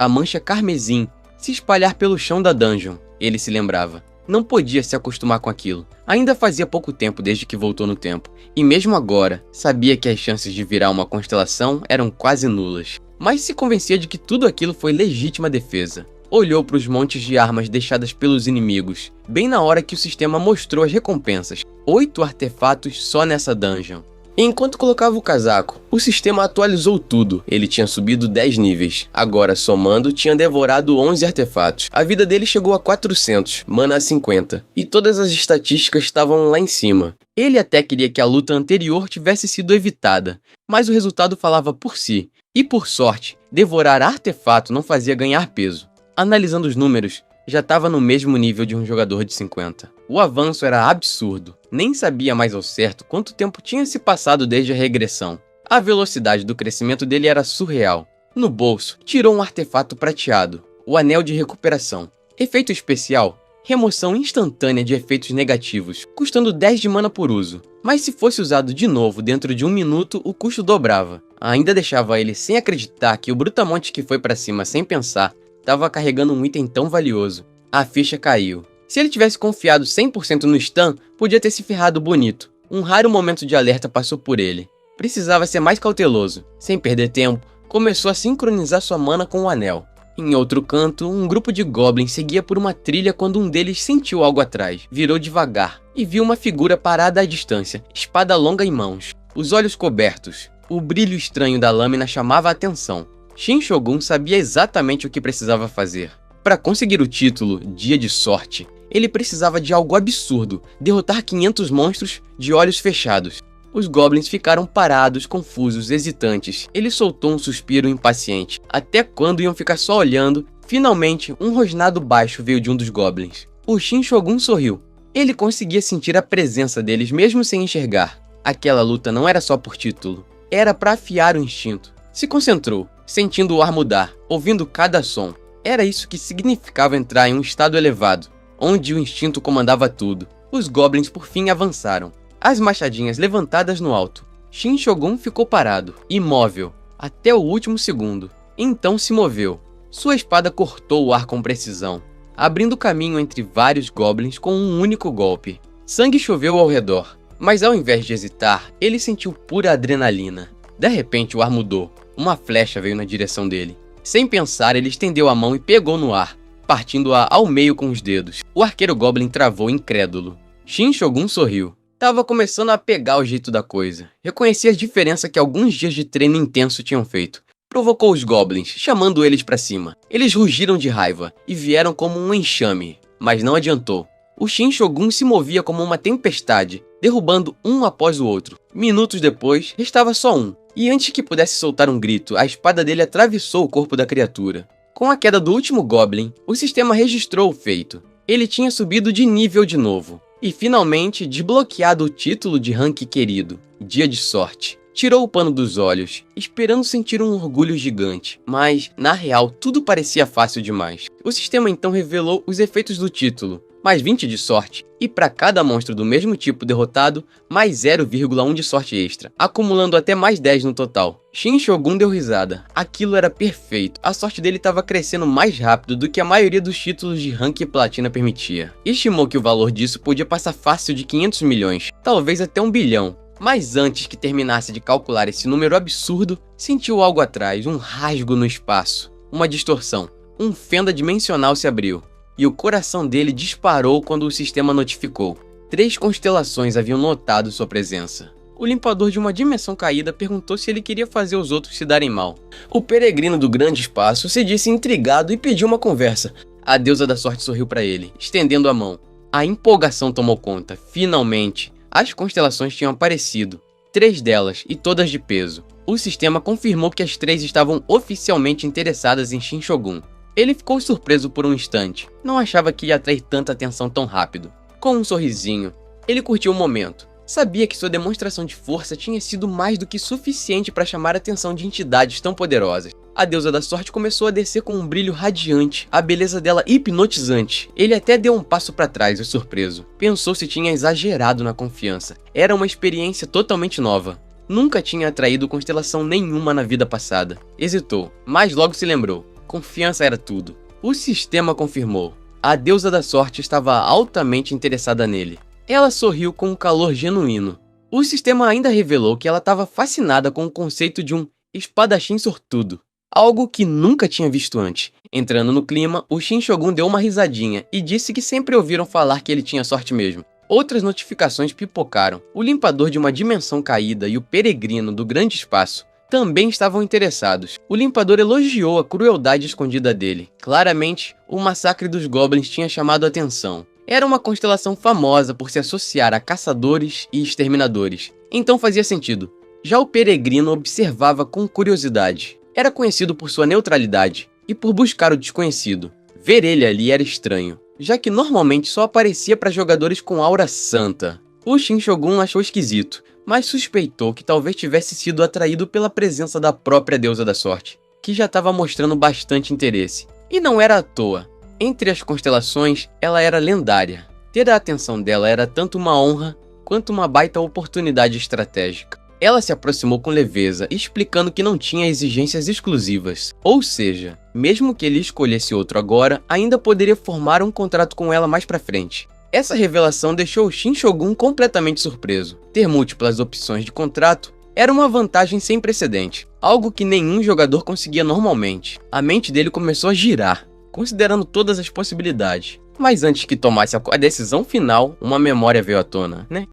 mancha carmesim se espalhar pelo chão da dungeon. Ele se lembrava. Não podia se acostumar com aquilo. Ainda fazia pouco tempo desde que voltou no tempo, e mesmo agora, sabia que as chances de virar uma constelação eram quase nulas. Mas se convencia de que tudo aquilo foi legítima defesa. Olhou para os montes de armas deixadas pelos inimigos, bem na hora que o sistema mostrou as recompensas. 8 artefatos só nessa dungeon. Enquanto colocava o casaco, o sistema atualizou tudo. Ele tinha subido 10 níveis. Agora, somando, tinha devorado 11 artefatos. A vida dele chegou a 400, mana a 50. E todas as estatísticas estavam lá em cima. Ele até queria que a luta anterior tivesse sido evitada, mas o resultado falava por si. E por sorte, devorar artefato não fazia ganhar peso. Analisando os números, já estava no mesmo nível de um jogador de 50. O avanço era absurdo. Nem sabia mais ao certo quanto tempo tinha se passado desde a regressão. A velocidade do crescimento dele era surreal. No bolso, tirou um artefato prateado, o Anel de Recuperação. Efeito especial, remoção instantânea de efeitos negativos, custando 10 de mana por uso. Mas se fosse usado de novo dentro de 1 minuto, o custo dobrava. Ainda deixava ele sem acreditar que o brutamonte que foi pra cima sem pensar estava carregando um item tão valioso. A ficha caiu. Se ele tivesse confiado 100% no stun, podia ter se ferrado bonito. Um raro momento de alerta passou por ele. Precisava ser mais cauteloso. Sem perder tempo, começou a sincronizar sua mana com o anel. Em outro canto, um grupo de goblins seguia por uma trilha quando um deles sentiu algo atrás. Virou devagar e viu uma figura parada à distância, espada longa em mãos, os olhos cobertos. O brilho estranho da lâmina chamava a atenção. Shin Shogun sabia exatamente o que precisava fazer. Para conseguir o título Dia de Sorte, ele precisava de algo absurdo, derrotar 500 monstros de olhos fechados. Os goblins ficaram parados, confusos, hesitantes. Ele soltou um suspiro impaciente. Até quando iam ficar só olhando? Finalmente, um rosnado baixo veio de um dos goblins. O Shin Shogun sorriu. Ele conseguia sentir a presença deles mesmo sem enxergar. Aquela luta não era só por título. Era para afiar o instinto. Se concentrou, sentindo o ar mudar, ouvindo cada som. Era isso que significava entrar em um estado elevado, onde o instinto comandava tudo. Os goblins por fim avançaram, as machadinhas levantadas no alto. Shin Shogun ficou parado, imóvel, até o último segundo. Então se moveu. Sua espada cortou o ar com precisão, abrindo caminho entre vários goblins com um único golpe. Sangue choveu ao redor, mas ao invés de hesitar, ele sentiu pura adrenalina. De repente o ar mudou. Uma flecha veio na direção dele. Sem pensar, ele estendeu a mão e pegou no ar, partindo-a ao meio com os dedos. O arqueiro goblin travou incrédulo. Shin Shogun sorriu. Tava começando a pegar o jeito da coisa. Reconhecia a diferença que alguns dias de treino intenso tinham feito. Provocou os goblins, chamando eles pra cima. Eles rugiram de raiva e vieram como um enxame, mas não adiantou. O Shin Shogun se movia como uma tempestade, derrubando um após o outro. Minutos depois, restava só um. E antes que pudesse soltar um grito, a espada dele atravessou o corpo da criatura. Com a queda do último Goblin, o sistema registrou o feito. Ele tinha subido de nível de novo. E finalmente desbloqueado o título de rank querido, Dia de Sorte. Tirou o pano dos olhos, esperando sentir um orgulho gigante. Mas, na real, tudo parecia fácil demais. O sistema então revelou os efeitos do título. Mais 20 de sorte, e para cada monstro do mesmo tipo derrotado, mais 0,1 de sorte extra, acumulando até mais 10 no total. Shin Shogun deu risada. Aquilo era perfeito. A sorte dele estava crescendo mais rápido do que a maioria dos títulos de rank e platina permitia. Estimou que o valor disso podia passar fácil de 500 milhões, talvez até 1 bilhão. Mas antes que terminasse de calcular esse número absurdo, sentiu algo atrás, um rasgo no espaço, uma distorção. Um fenda dimensional se abriu. E o coração dele disparou quando o sistema notificou. 3 constelações haviam notado sua presença. O limpador de uma dimensão caída perguntou se ele queria fazer os outros se darem mal. O peregrino do grande espaço se disse intrigado e pediu uma conversa. A deusa da sorte sorriu para ele, estendendo a mão. A empolgação tomou conta. Finalmente, as constelações tinham aparecido. 3 delas, e todas de peso. O sistema confirmou que as 3 estavam oficialmente interessadas em Shin Shogun. Ele ficou surpreso por um instante. Não achava que ia atrair tanta atenção tão rápido. Com um sorrisinho, ele curtiu o momento. Sabia que sua demonstração de força tinha sido mais do que suficiente para chamar a atenção de entidades tão poderosas. A deusa da sorte começou a descer com um brilho radiante, a beleza dela hipnotizante. Ele até deu um passo para trás, surpreso. Pensou se tinha exagerado na confiança. Era uma experiência totalmente nova. Nunca tinha atraído constelação nenhuma na vida passada. Hesitou, mas logo se lembrou. Confiança era tudo. O sistema confirmou. A deusa da sorte estava altamente interessada nele. Ela sorriu com um calor genuíno. O sistema ainda revelou que ela estava fascinada com o conceito de um espadachim sortudo. Algo que nunca tinha visto antes. Entrando no clima, o Shin Shogun deu uma risadinha e disse que sempre ouviram falar que ele tinha sorte mesmo. Outras notificações pipocaram. O limpador de uma dimensão caída e o peregrino do grande espaço também estavam interessados. O limpador elogiou a crueldade escondida dele. Claramente, o massacre dos Goblins tinha chamado a atenção. Era uma constelação famosa por se associar a caçadores e exterminadores. Então fazia sentido. Já o peregrino observava com curiosidade. Era conhecido por sua neutralidade e por buscar o desconhecido. Ver ele ali era estranho, já que normalmente só aparecia para jogadores com aura santa. O Shin Shogun achou esquisito, mas suspeitou que talvez tivesse sido atraído pela presença da própria deusa da sorte, que já estava mostrando bastante interesse. E não era à toa. Entre as constelações, ela era lendária. Ter a atenção dela era tanto uma honra quanto uma baita oportunidade estratégica. Ela se aproximou com leveza, explicando que não tinha exigências exclusivas. Ou seja, mesmo que ele escolhesse outro agora, ainda poderia formar um contrato com ela mais pra frente. Essa revelação deixou o Shin Shogun completamente surpreso. Ter múltiplas opções de contrato era uma vantagem sem precedente, algo que nenhum jogador conseguia normalmente. A mente dele começou a girar, considerando todas as possibilidades. Mas antes que tomasse a decisão final, uma memória veio à tona, né?